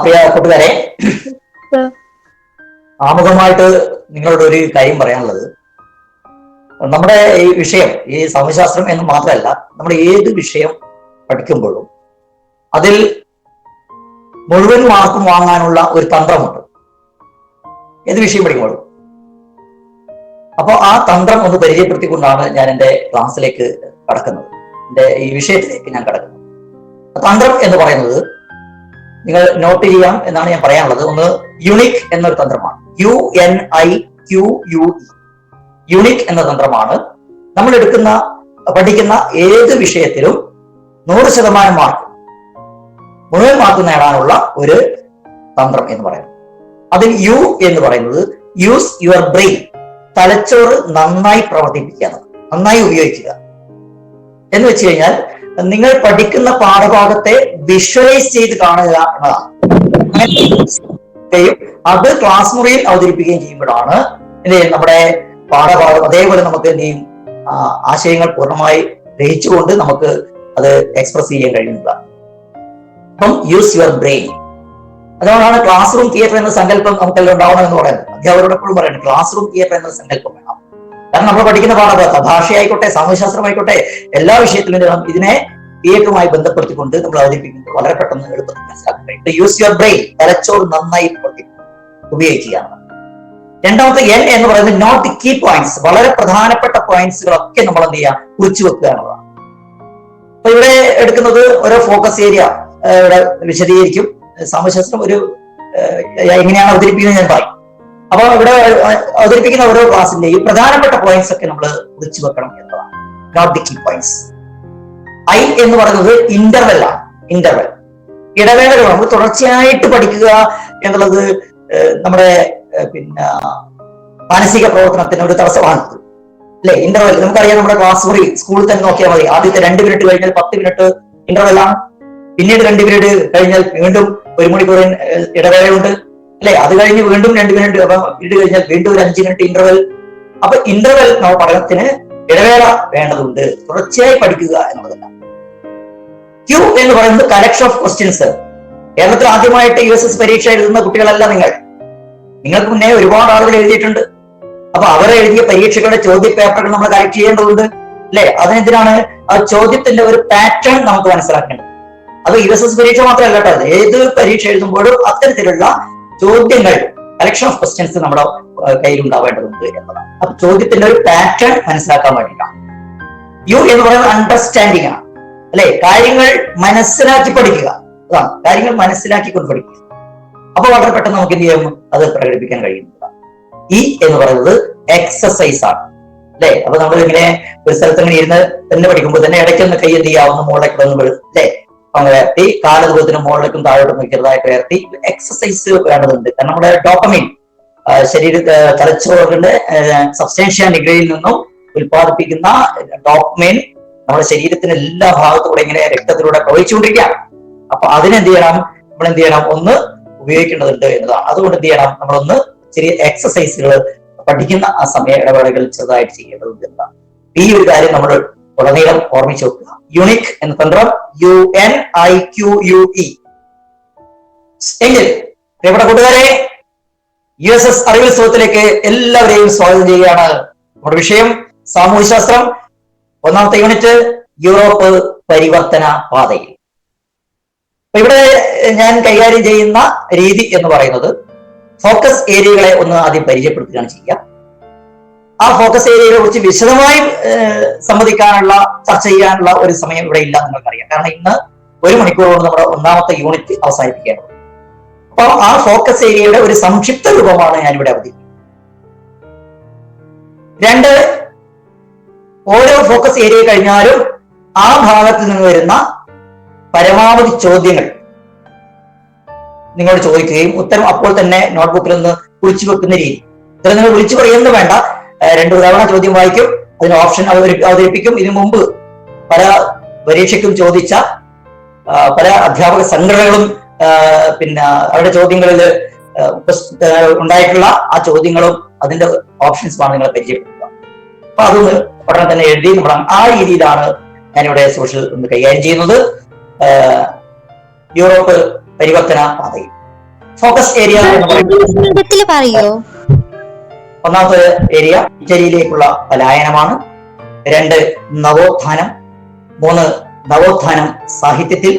പ്രിയ കൂട്ടുകാരെ, ആമുഖമായിട്ട് നിങ്ങളോട് ഒരു കാര്യം പറയാനുള്ളത്, നമ്മുടെ ഈ വിഷയം, ഈ സാമൂഹ്യശാസ്ത്രം എന്ന് മാത്രമല്ല, നമ്മൾ ഏത് വിഷയം പഠിക്കുമ്പോഴും അതിൽ മുഴുവൻ മാർക്കും വാങ്ങാനുള്ള ഒരു തന്ത്രമുണ്ട്, ഏത് വിഷയം പഠിക്കുമ്പോഴും. അപ്പോൾ ആ തന്ത്രം ഒന്ന് പരിചയപ്പെടുത്തിക്കൊണ്ടാണ് ഞാൻ എൻ്റെ ക്ലാസ്സിലേക്ക് കടക്കുന്നത്, എൻ്റെ ഈ വിഷയത്തിലേക്ക് ഞാൻ കടക്കുന്നത്. തന്ത്രം എന്ന് പറയുന്നത് നിങ്ങൾ നോട്ട് ചെയ്യാം എന്നാണ് ഞാൻ പറയാനുള്ളത്. ഒന്ന് യുണിക് എന്നൊരു തന്ത്രമാണ്, UNIQUE. യുണിക് എന്ന തന്ത്രമാണ് നമ്മൾ പഠിക്കുന്ന ഏത് വിഷയത്തിലും 100% മാർക്ക്, മുഴുവൻ മാർക്ക് നേടാനുള്ള ഒരു തന്ത്രം എന്ന് പറയുന്നത്. അതിൽ യു എന്ന് പറയുന്നത് യൂസ് യുവർ ബ്രെയിൻ, തലച്ചോറ് നന്നായി പ്രവർത്തിപ്പിക്കുക, നന്നായി ഉപയോഗിക്കുക എന്ന് വെച്ച് കഴിഞ്ഞാൽ നിങ്ങൾ പഠിക്കുന്ന പാഠഭാഗത്തെ വിഷ്വലൈസ് ചെയ്ത് കാണുക എന്നതാണ്. അത് ക്ലാസ് മുറിയിൽ അവതരിപ്പിക്കുകയും ചെയ്യുമ്പോഴാണ് നമ്മുടെ പാഠഭാഗം അതേപോലെ നമുക്ക് എന്ത് ചെയ്യും, ആശയങ്ങൾ പൂർണ്ണമായി ഗ്രഹിച്ചുകൊണ്ട് നമുക്ക് അത് എക്സ്പ്രസ് ചെയ്യാൻ കഴിയുന്നതാണ്. അപ്പം യൂസ് യുവർ ബ്രെയിൻ. അതുകൊണ്ടാണ് ക്ലാസ് റൂം തിയേറ്റർ എന്ന സങ്കല്പം നമുക്കെല്ലാം ഉണ്ടാവണം എന്ന് പറയുന്നത്. അധ്യാപകരോട് എപ്പോഴും പറയുന്നത് ക്ലാസ് റൂം തിയേറ്റർ എന്ന സങ്കല്പം വേണം. കാരണം നമ്മൾ പഠിക്കുന്ന പാഠഭാഗത്ത് ഭാഷയായിക്കോട്ടെ, സാമൂഹ്യശാസ്ത്രമായിക്കോട്ടെ, എല്ലാ വിഷയത്തിലും ഇതിനെ തിയേറ്ററുമായി ബന്ധപ്പെടുത്തിക്കൊണ്ട് നമ്മൾ അവതരിപ്പിക്കുമ്പോൾ വളരെ പെട്ടെന്ന് എളുപ്പത്തിൽ മനസ്സിലാക്കാൻ കഴിയും. യൂസ് യുവർ ബ്രെയിൻ, തലച്ചോറ് നന്നായി ഉപയോഗിക്കുകയാണ്. രണ്ടാമത്തെ N എന്ന് പറയുന്നത് നോട്ട് ദി കീ പോയിന്റ്സ്, വളരെ പ്രധാനപ്പെട്ട പോയിന്റ്സുകളൊക്കെ നമ്മൾ എന്ത് ചെയ്യുക, കുറിച്ചു വെക്കുക എന്നുള്ളതാണ്. അപ്പൊ ഇവിടെ എടുക്കുന്നത് ഓരോ ഫോക്കസ് ഏരിയ ഇവിടെ വിശദീകരിക്കും. സാമൂഹ്യശാസ്ത്രം ഒരു എങ്ങനെയാണ് അവതരിപ്പിക്കുന്നത് ഞാൻ പറയും. അപ്പൊ ഇവിടെ അവതരിപ്പിക്കുന്ന ഓരോ ക്ലാസ്സിന്റെയും പ്രധാനപ്പെട്ട പോയിന്റ്സ് ഒക്കെ നമ്മൾ കുറിച്ചു വെക്കണം എന്നതാണ് note the key points. I എന്ന് പറയുന്നത് ഇന്റർവെൽ ആണ്. ഇന്റർവെൽ, ഇടവേളകൾ. നമ്മൾ തുടർച്ചയായിട്ട് പഠിക്കുക എന്നുള്ളത് നമ്മുടെ മാനസിക പ്രവർത്തനത്തിന് ഒരു തടസ്സമാണ്, അല്ലെ? ഇന്റർവെൽ നമുക്കറിയാം. നമ്മുടെ ക്ലാസ് മുറി സ്കൂളിൽ തന്നെ നോക്കിയാൽ മതി. ആദ്യത്തെ 2 മിനിറ്റ് കഴിഞ്ഞാൽ 10 മിനിറ്റ് ഇന്റർവെൽ ആണ്. പിന്നീട് 2 മിനിറ്റ് കഴിഞ്ഞാൽ വീണ്ടും 1 മണിക്കൂർ ഇടവേളയുണ്ട്, അല്ലെ? അത് കഴിഞ്ഞ് വീണ്ടും 2 മിനിറ്റ് കഴിഞ്ഞാൽ വീണ്ടും ഒരു 5 മിനിറ്റ് ഇന്റർവെൽ. അപ്പൊ ഇന്റർവെൽ നമ്മുടെ പഠനത്തിന് ഇടവേള വേണ്ടതുണ്ട്, തുടർച്ചയായി പഠിക്കുക എന്നുള്ളതല്ല. Q എന്ന് പറയുന്നത് കളക്ഷൻ ഓഫ് ക്വസ്റ്റ്യൻസ്. കേരളത്തിൽ ആദ്യമായിട്ട് USS പരീക്ഷ എഴുതുന്ന കുട്ടികളല്ല നിങ്ങൾ. നിങ്ങൾക്ക് മുന്നേ ഒരുപാട് ആളുകൾ എഴുതിയിട്ടുണ്ട്. അപ്പൊ അവർ എഴുതിയ പരീക്ഷകളുടെ ചോദ്യ പേപ്പറുകൾ നമ്മൾ കളക്ട് ചെയ്യേണ്ടതുണ്ട്, അല്ലെ? അതിനെന്തിനാണ്? ആ ചോദ്യത്തിന്റെ ഒരു പാറ്റേൺ നമുക്ക് മനസ്സിലാക്കേണ്ടത്. അത് USS പരീക്ഷ മാത്രമല്ല കേട്ടോ, ഏത് പരീക്ഷ എഴുതുമ്പോഴും അത്തരത്തിലുള്ള ചോദ്യങ്ങൾ, കളക്ഷൻ ഓഫ് ക്വസ്റ്റ്യൻസ് നമ്മുടെ കയ്യിൽ ഉണ്ടാവേണ്ടതുണ്ട് എന്നതാണ്. അപ്പൊ ചോദ്യത്തിന്റെ ഒരു പാറ്റേൺ മനസ്സിലാക്കാൻ വേണ്ടിയിട്ടാണ്. U എന്ന് പറയുന്നത് അണ്ടർസ്റ്റാൻഡിങ് ആണ്, അല്ലെ? കാര്യങ്ങൾ മനസ്സിലാക്കി പഠിക്കുക, അതാണ്. കാര്യങ്ങൾ മനസ്സിലാക്കിക്കൊണ്ട് പഠിക്കുക. അപ്പൊ വളരെ പെട്ടെന്ന് നമുക്ക് എന്ത് ചെയ്യും, അത് പ്രകടിപ്പിക്കാൻ കഴിയുന്നതാണ്. E എന്ന് പറയുന്നത് എക്സസൈസ് ആണ്, അല്ലെ? അപ്പൊ നമ്മൾ ഇങ്ങനെ ഒരു സ്ഥലത്ത് ഇങ്ങനെ ഇരുന്ന് തന്നെ പഠിക്കുമ്പോൾ തന്നെ ഇടയ്ക്കൊന്ന് കൈ എന്ത് ചെയ്യാവുന്ന മുകളിലേക്ക് അല്ലെ, അങ്ങനെ ഉയർത്തി, കാലദൂരത്തിന് മുകളിലേക്കും താഴോട്ടും ചെറുതായിട്ട് ഉയർത്തി എക്സസൈസ് വേണ്ടതുണ്ട്. കാരണം നമ്മുടെ ഡോപ്പമൈൻ തലച്ചോറിന്റെ സബ്സ്റ്റാൻഷ്യ നിഗ്രയിൽ നിന്നും ഉൽപ്പാദിപ്പിക്കുന്ന ഡോപ്പമൈൻ നമ്മുടെ ശരീരത്തിന് എല്ലാ ഭാഗത്തൂടെ ഇങ്ങനെ രക്തത്തിലൂടെ പ്രവഹിച്ചുകൊണ്ടിരിക്കുകയാണ്. അപ്പൊ അതിനെന്ത് ചെയ്യണം, നമ്മൾ എന്ത് ചെയ്യണം, ഒന്ന് ഉപയോഗിക്കേണ്ടതുണ്ട് എന്നതാണ്. അതുകൊണ്ട് എന്ത് ചെയ്യണം, നമ്മളൊന്ന് ചെറിയ എക്സസൈസുകൾ പഠിക്കുന്ന ആ സമയ ഇടവേളകളിൽ ചെറുതായിട്ട് ചെയ്യേണ്ടതുണ്ട് എന്നതാണ്. ഈ ഒരു കാര്യം നമ്മൾ ഉടനീളം ഓർമ്മിച്ചു വെക്കുക. യുണിക് എന്ന തന്ത്രം UNIQUE. എങ്കിൽ പ്രിയപ്പെട്ട കൂട്ടുകാരെ, USS അറിവുത്സവത്തിലേക്ക് എല്ലാവരെയും സ്വാഗതം ചെയ്യുകയാണ്. നമ്മുടെ വിഷയം സാമൂഹ്യശാസ്ത്രം. ഒന്നാമത്തെ യൂണിറ്റ് യൂറോപ്പ് പരിവർത്തന പാതയിൽ. ഇവിടെ ഞാൻ കൈകാര്യം ചെയ്യുന്ന രീതി എന്ന് പറയുന്നത് ഫോക്കസ് ഏരിയകളെ ഒന്ന് ആദ്യം പരിചയപ്പെടുത്തുകയാണ് ചെയ്യുക. ആ ഫോക്കസ് ഏരിയകളെ കുറിച്ച് വിശദമായി സംവദിക്കാനുള്ള, ചർച്ച ചെയ്യാനുള്ള ഒരു സമയം ഇവിടെ ഇല്ല, നിങ്ങൾക്കറിയാം. കാരണം ഇന്ന് 1 മണിക്കൂർ കൊണ്ട് നമ്മുടെ ഒന്നാമത്തെ യൂണിറ്റ് അവസാനിപ്പിക്കേണ്ടത്. അപ്പൊ ആ ഫോക്കസ് ഏരിയയുടെ ഒരു സംക്ഷിപ്ത രൂപമാണ് ഞാനിവിടെ അവതരിപ്പിക്കുന്നത്. 2, ഓരോ ഫോക്കസ് ഏരിയ കഴിഞ്ഞാലും ആ ഭാഗത്ത് നിന്ന് വരുന്ന പരമാവധി ചോദ്യങ്ങൾ നിങ്ങളോട് ചോദിക്കുകയും ഉത്തരം അപ്പോൾ തന്നെ നോട്ട്ബുക്കിൽ നിന്ന് കുറിച്ചു വെക്കുന്ന രീതി. ഇത്ര നിങ്ങൾ വിളിച്ചു പറയുന്നത് വേണ്ട, 2 തവണ ചോദ്യം വായിക്കും, അതിന് ഓപ്ഷൻ അവതരിപ്പിക്കും. ഇതിനു മുമ്പ് പല പരീക്ഷയ്ക്കും ചോദിച്ച പല അധ്യാപക സംഘടനകളും അവരുടെ ചോദ്യങ്ങളിൽ ഉണ്ടായിട്ടുള്ള ആ ചോദ്യങ്ങളും അതിന്റെ ഓപ്ഷൻസുമാണ് നിങ്ങളെ പരിചയപ്പെടുത്തുക. അപ്പൊ അതൊന്ന് ഉടനെ തന്നെ എഴുതി നമ്മൾ ആ രീതിയിലാണ് ഞാനിവിടെ സോഷ്യൽ ഒന്ന് കൈകാര്യം ചെയ്യുന്നത്. യൂറോപ്പ് പരിവർത്തന പാതയിൽ ഫോക്കസ് ഏരിയ എന്ന് പറയുന്നത് ഒന്നാമത്തെ ഏരിയ ഇറ്റലിയിലേക്കുള്ള പലായനമാണ്. 2 നവോത്ഥാനം. 3 നവോത്ഥാനം സാഹിത്യത്തിൽ.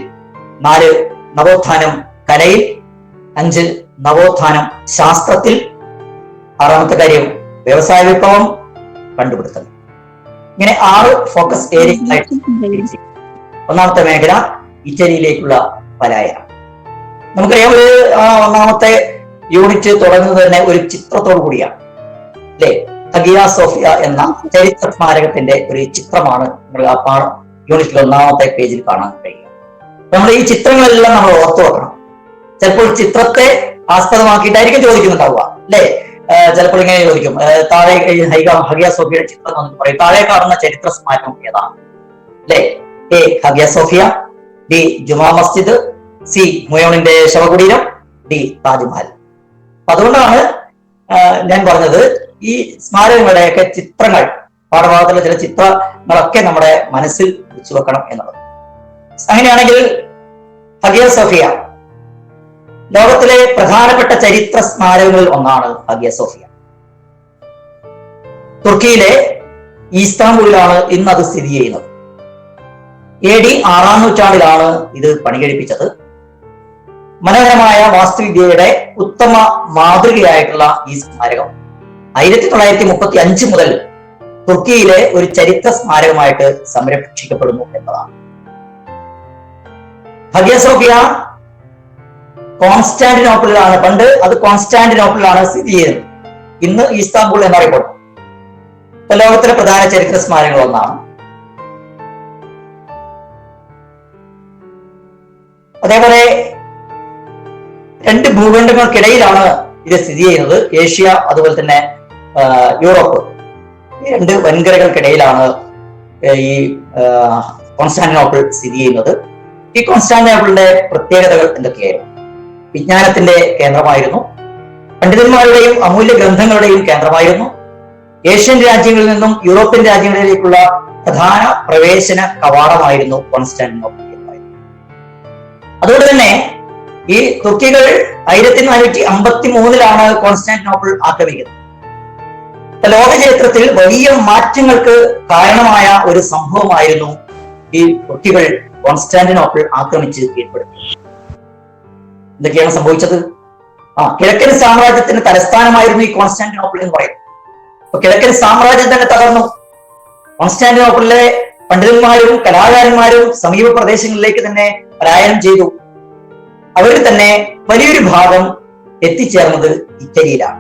4 നവോത്ഥാനം കലയിൽ. 5 നവോത്ഥാനം ശാസ്ത്രത്തിൽ. 6ാമത്തെ കാര്യം വ്യവസായ വിപ്ലവം, കണ്ടുപിടുത്തം. ഇങ്ങനെ 6 ഫോക്കസ് ഏരിയ. ഒന്നാമത്തെ മേഖല ഇറ്റലിയിലേക്കുള്ള പലായനം. നമുക്കറിയാം, ഒരു ഒന്നാമത്തെ യൂണിറ്റ് തുടങ്ങുന്നത് തന്നെ ഒരു ചിത്രത്തോടു കൂടിയാണ് അല്ലെ? ഹഗിയ സോഫിയ എന്ന ചരിത്ര സ്മാരകത്തിന്റെ ഒരു ചിത്രമാണ് നമ്മൾ ആ യൂണിറ്റിൽ 1ാമത്തെ പേജിൽ കാണാൻ കഴിയുക. നമ്മൾ ഈ ചിത്രങ്ങളെല്ലാം നമ്മൾ ഓർത്തു വെക്കണം. ചിലപ്പോൾ ചിത്രത്തെ ആസ്പദമാക്കിയിട്ടായിരിക്കും ചോദിക്കുന്നുണ്ടാവുക അല്ലെ? ചിലപ്പോൾ ഇങ്ങനെ ചോദിക്കും, താഴെ ഹഗിയ സോഫിയയുടെ ചിത്രം എന്ന് പറയും, താഴെ കാണുന്ന ചരിത്ര സ്മാരകം ഏതാണ് അല്ലെ? A Hagia Sophia, B Juma Masjid, C ഹുമയൂണിന്റെ ശവകുടീരം, ഡി താജ്മഹൽ. അപ്പൊ അതുകൊണ്ടാണ് ഞാൻ പറഞ്ഞത് ഈ സ്മാരകങ്ങളുടെയൊക്കെ ചിത്രങ്ങൾ, പാഠഭാഗത്തിലെ ചില ചിത്രങ്ങളൊക്കെ നമ്മുടെ മനസ്സിൽ വെച്ചു വെക്കണം എന്നുള്ളത്. അങ്ങനെയാണെങ്കിൽ ഹഗിയ സോഫിയ ലോകത്തിലെ പ്രധാനപ്പെട്ട ചരിത്ര സ്മാരകങ്ങളിൽ ഒന്നാണ്. ഹഗിയ സോഫിയ തുർക്കിയിലെ ഈസ്താംബൂളിലാണ് ഇന്ന് അത് സ്ഥിതി ചെയ്യുന്നത്. AD 6ാം നൂറ്റാണ്ടിലാണ് ഇത് പണികഴിപ്പിച്ചത്. മനോഹരമായ വാസ്തുവിദ്യയുടെ ഉത്തമ മാതൃകയായിട്ടുള്ള ഈ സ്മാരകം 1935 മുതൽ തുർക്കിയിലെ ഒരു ചരിത്ര സ്മാരകമായിട്ട് സംരക്ഷിക്കപ്പെടുന്നു എന്നതാണ്. ഹഗിയ സോഫിയ കോൺസ്റ്റാന്റിനോപ്പിളിലാണ്, പണ്ട് അത് കോൺസ്റ്റാന്റിനോപ്പിളിലാണ് സ്ഥിതി ചെയ്യുന്നത്. ഇന്ന് ഈസ്താംബൂൾ എന്നറിയപ്പെടുന്നു. ലോകത്തിലെ പ്രധാന ചരിത്ര സ്മാരകങ്ങൾ ഒന്നാണ്. അതേപോലെ 2 ഭൂഖണ്ഡങ്ങൾക്കിടയിലാണ് ഇത് സ്ഥിതി ചെയ്യുന്നത്. ഏഷ്യ അതുപോലെ തന്നെ യൂറോപ്പ്, ഈ 2 വൻകരകൾക്കിടയിലാണ് ഈ കോൺസ്റ്റാന്റിനോപ്പിൾ സ്ഥിതി ചെയ്യുന്നത്. ഈ കോൺസ്റ്റാന്റിനോപ്പിളിന്റെ പ്രത്യേകതകൾ എന്തൊക്കെയായിരുന്നു? വിജ്ഞാനത്തിന്റെ കേന്ദ്രമായിരുന്നു, പണ്ഡിതന്മാരുടെയും അമൂല്യ ഗ്രന്ഥങ്ങളുടെയും കേന്ദ്രമായിരുന്നു, ഏഷ്യൻ രാജ്യങ്ങളിൽ നിന്നും യൂറോപ്യൻ രാജ്യങ്ങളിലേക്കുള്ള പ്രധാന പ്രവേശന കവാടമായിരുന്നു കോൺസ്റ്റാന്റിനോപ്പിൾ എന്ന് പറയുന്നത്. അതുകൊണ്ട് തന്നെ ഈ തുർക്കികൾ 1453 കോൺസ്റ്റാന്റിനോപ്പിൾ ആക്രമിക്കുന്നത്. ലോക ചരിത്രത്തിൽ വലിയ മാറ്റങ്ങൾക്ക് കാരണമായ ഒരു സംഭവമായിരുന്നു ഈ തുർക്കികൾ കോൺസ്റ്റാന്റിനോപ്പിൾ ആക്രമിച്ച് കീഴ്പ്പെടുത്തി. എന്തൊക്കെയാണ് സംഭവിച്ചത്? കിഴക്കൻ സാമ്രാജ്യത്തിന്റെ തലസ്ഥാനമായിരുന്നു ഈ കോൺസ്റ്റാന്റിനോപ്പിൾ എന്ന് പറയുന്നത്. അപ്പൊ കിഴക്കൻ സാമ്രാജ്യം തന്നെ തകർന്നു. കോൺസ്റ്റാന്റിനോപ്പിളിലെ പണ്ഡിതന്മാരും കലാകാരന്മാരും സമീപ പ്രദേശങ്ങളിലേക്ക് തന്നെ പലായനം ചെയ്തു. അവരിൽ തന്നെ വലിയൊരു ഭാഗം എത്തിച്ചേർന്നത് ഇറ്റലിയിലാണ്.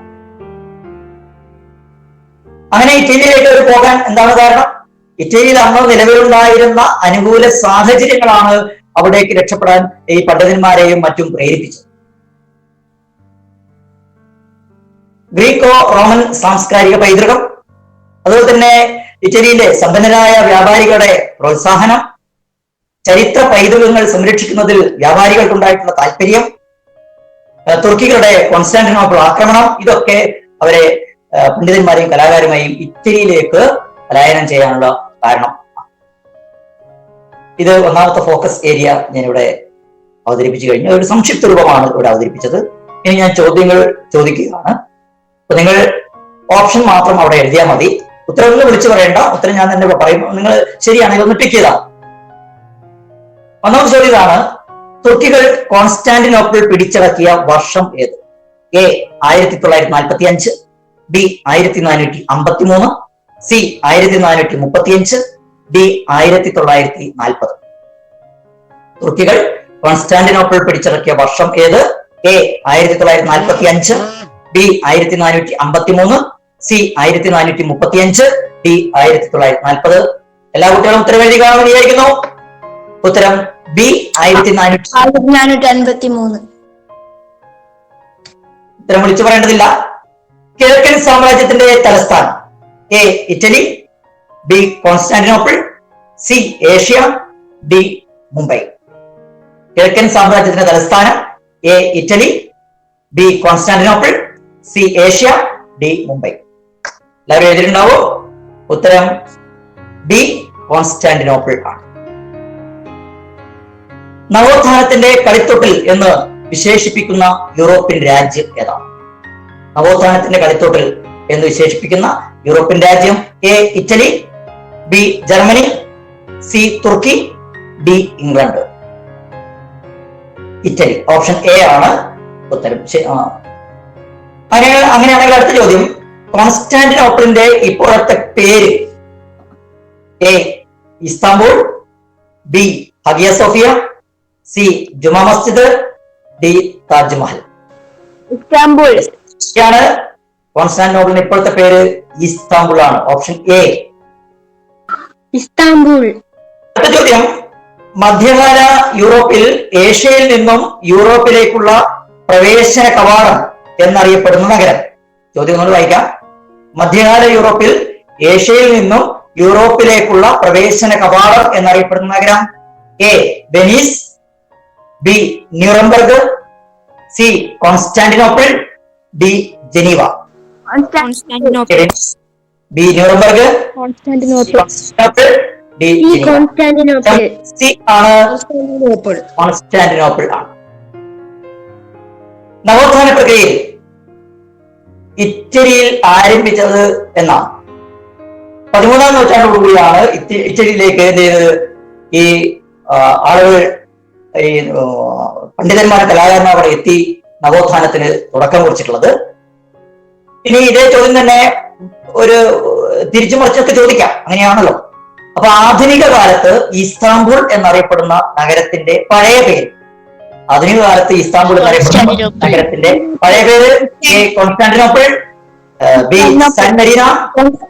അങ്ങനെ ഇറ്റലിയിലേക്ക് അവർ പോകാൻ എന്താണ് കാരണം? ഇറ്റലിയിൽ അന്ന് നിലവിലുണ്ടായിരുന്ന അനുകൂല സാഹചര്യങ്ങളാണ് അവിടേക്ക് രക്ഷപ്പെടാൻ ഈ പണ്ഡിതന്മാരെയും മറ്റും പ്രേരിപ്പിച്ചത്. ഗ്രീക്കോ റോമൻ സാംസ്കാരിക പൈതൃകം, അതുപോലെ തന്നെ ഇറ്റലിയിലെ സമ്പന്നരായ വ്യാപാരികളുടെ പ്രോത്സാഹനം, ചരിത്ര പൈതൃകങ്ങൾ സംരക്ഷിക്കുന്നതിൽ വ്യാപാരികൾക്കുണ്ടായിട്ടുള്ള താല്പര്യം, തുർക്കികളുടെ കോൺസ്റ്റാന്റിനോപ്പിൾ ആക്രമണം, ഇതൊക്കെ അവരെ പണ്ഡിതന്മാരെയും കലാകാരുമായും ഇറ്റലിയിലേക്ക് പലായനം ചെയ്യാനുള്ള കാരണം. ഇത് 1ാമത്തെ ഫോക്കസ് ഏരിയ ഞാനിവിടെ അവതരിപ്പിച്ചു കഴിഞ്ഞു. ഒരു സംക്ഷിപ്ത രൂപമാണ് ഇവിടെ അവതരിപ്പിച്ചത്. ഇനി ഞാൻ ചോദ്യങ്ങൾ ചോദിക്കുകയാണ്. അപ്പൊ നിങ്ങൾ ഓപ്ഷൻ മാത്രം അവിടെ എഴുതിയാൽ മതി. ഉത്തരങ്ങൾ വിളിച്ചു പറയേണ്ട, ഉത്തരം ഞാൻ തന്നെ പറയും. നിങ്ങൾ ശരിയാണെങ്കിൽ ഒന്ന് ടിക്ക് ചെയ്താൽ. 1ാമത്തെ ചോദ്യം ഇതാണ്: തുർക്കികൾ കോൺസ്റ്റാന്റിനോപ്പിൾ പിടിച്ചടക്കിയ വർഷം ഏത്? A 1945, B 1453, C 1435, D 1940. തുർക്കികൾ കോൺസ്റ്റാന്റിനോപ്പിൾ പിടിച്ചടക്കിയ വർഷം ഏത്? A 1945, B 1453, C 1435, D 1940. എല്ലാ കുട്ടികളും ഉത്തരം എഴുതി കാണുമെന്ന് വിചാരിക്കുന്നു. ഉത്തരം ബി 1453. ഉത്തരം വിളിച്ചു പറയേണ്ടതില്ല. കിഴക്കൻ സാമ്രാജ്യത്തിന്റെ തലസ്ഥാനം: A Italy, B Constantinople, C Asia, D Mumbai. കിഴക്കൻ സാമ്രാജ്യത്തിന്റെ തലസ്ഥാനം: A Italy, B Constantinople, C Asia, D Mumbai. എല്ലാവരും എഴുതിയിട്ടുണ്ടാവോ? ഉത്തരം ഡി കോൺസ്റ്റാന്റിനോപ്പിൾ ആണ്. നവോത്ഥാനത്തിന്റെ കളിത്തൊട്ടിൽ എന്ന് വിശേഷിപ്പിക്കുന്ന യൂറോപ്യൻ രാജ്യം ഏതാണ്? നവോത്ഥാനത്തിന്റെ കളിത്തോട്ടിൽ എന്ന് വിശേഷിപ്പിക്കുന്ന യൂറോപ്യൻ രാജ്യം: A Italy, B Germany, C Turkey, D England. Italy, option A ആണ് ഉത്തരം. അങ്ങനെയാണെങ്കിൽ അടുത്ത ചോദ്യം: കോൺസ്റ്റാന്റിനോപ്പിളിന്റെ ഇപ്പോഴത്തെ പേര്: A Istanbul, B Hagia Sophia, C Juma Masjid, D Taj Mahal. Istanbul ആണ്. കോൺസ്റ്റാന്റിനോപ്പിളിന്റെ ഇപ്പോഴത്തെ പേര് ഇസ്താംബുൾ ആണ്. Option A Istanbul. അടുത്ത ചോദ്യം: മധ്യകാല യൂറോപ്പിൽ ഏഷ്യയിൽ നിന്നും യൂറോപ്പിലേക്കുള്ള പ്രവേശന കവാടം എന്നറിയപ്പെടുന്ന നഗരം. ചോദ്യം നമ്മൾ വായിക്കാം. മധ്യകാല യൂറോപ്പിൽ ഏഷ്യയിൽ നിന്നും യൂറോപ്പിലേക്കുള്ള പ്രവേശന കവാടം എന്നറിയപ്പെടുന്ന നഗരം: A Venice, B Nuremberg, C Constantinople, D Geneva. B Nuremberg, Constantinople, D Constantinople. C ആണ് കോൺസ്റ്റാന്റിനോപ്പിൾ ആണ്. നവോത്ഥാന പ്രക്രിയയിൽ ഇറ്റലിയിൽ ആരംഭിച്ചത് എന്നാണ്. 13-ാം നൂറ്റാണ്ടോടുകൂടിയാണ് ഇറ്റലിയിലേക്ക് എന്ത് ചെയ്തത്? ഈ ആളുകൾ, ഈ പണ്ഡിതന്മാർ, കലാകാരന്മാർ അവിടെ എത്തി നവോത്ഥാനത്തിന് തുടക്കം കുറിച്ചിട്ടുള്ളത്. ഇനി ഇതേ ചോദ്യം തന്നെ ഒരു തിരിച്ചു മറിച്ചൊക്കെ ചോദിക്കാം, അങ്ങനെയാണല്ലോ. അപ്പൊ ആധുനിക കാലത്ത് ഇസ്താംബുൾ എന്നറിയപ്പെടുന്ന നഗരത്തിന്റെ പഴയ പേര്, ആധുനിക കാലത്ത് ഇസ്താംബുൾ എന്നറിയപ്പെടുന്ന നഗരത്തിന്റെ പഴയ പേര്: A Constantinople, B San Marino,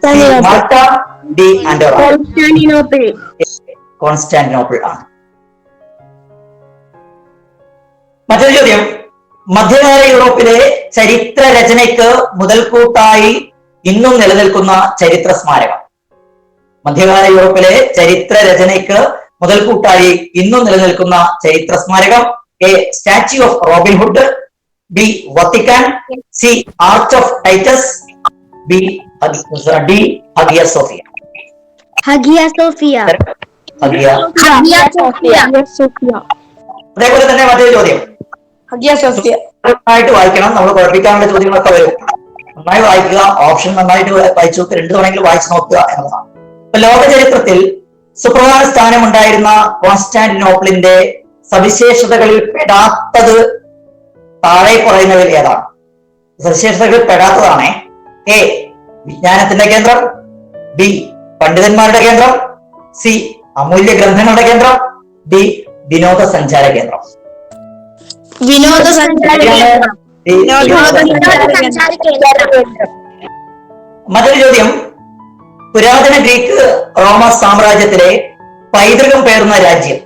C Malta, D Andorra. Constantinople ആണ്. മറ്റൊരു ചോദ്യം: മധ്യകാല യൂറോപ്പിലെ ചരിത്ര രചനയ്ക്ക് മുതൽക്കൂട്ടായി ഇന്നും നിലനിൽക്കുന്ന ചരിത്ര സ്മാരകം. മധ്യകാല യൂറോപ്പിലെ ചരിത്ര രചനയ്ക്ക് മുതൽക്കൂട്ടായി ഇന്നും നിലനിൽക്കുന്ന ചരിത്ര സ്മാരകം: A statue of Robin Hood, B Vatican, C arch of Titus, D Hagia Sophia. അതേപോലെ തന്നെ മറ്റൊരു ചോദ്യം നന്നായിട്ട് വായിക്കണം. നമ്മൾ പഠിപ്പിക്കാനുള്ള ചോദ്യങ്ങളൊക്കെ വരും. നന്നായി വായിക്കുക, ഓപ്ഷൻ നന്നായിട്ട് വായിച്ചു നോക്കുക, 2 തവണയെങ്കിലും വായിച്ചു നോക്കുക എന്നതാണ്. ലോക ചരിത്രത്തിൽ സുപ്രധാന സ്ഥാനമുണ്ടായിരുന്ന കോൺസ്റ്റാന്റിനോപ്പിളിന്റെ സവിശേഷതകളിൽ പെടാത്തത് താഴെ പറയുന്നതിൽ ഏതാണ്? സവിശേഷതകളിൽ പെടാത്തതാണ്: എ വിജ്ഞാനത്തിന്റെ കേന്ദ്രം, ബി പണ്ഡിതന്മാരുടെ കേന്ദ്രം, സി അമൂല്യ ഗ്രന്ഥങ്ങളുടെ കേന്ദ്രം, ഡി വിനോദസഞ്ചാര കേന്ദ്രം. മറ്റൊരു ചോദ്യം: പുരാതന ഗ്രീക്ക് റോമ സാമ്രാജ്യത്തിലെ പൈതൃകം പേർന്ന രാജ്യം.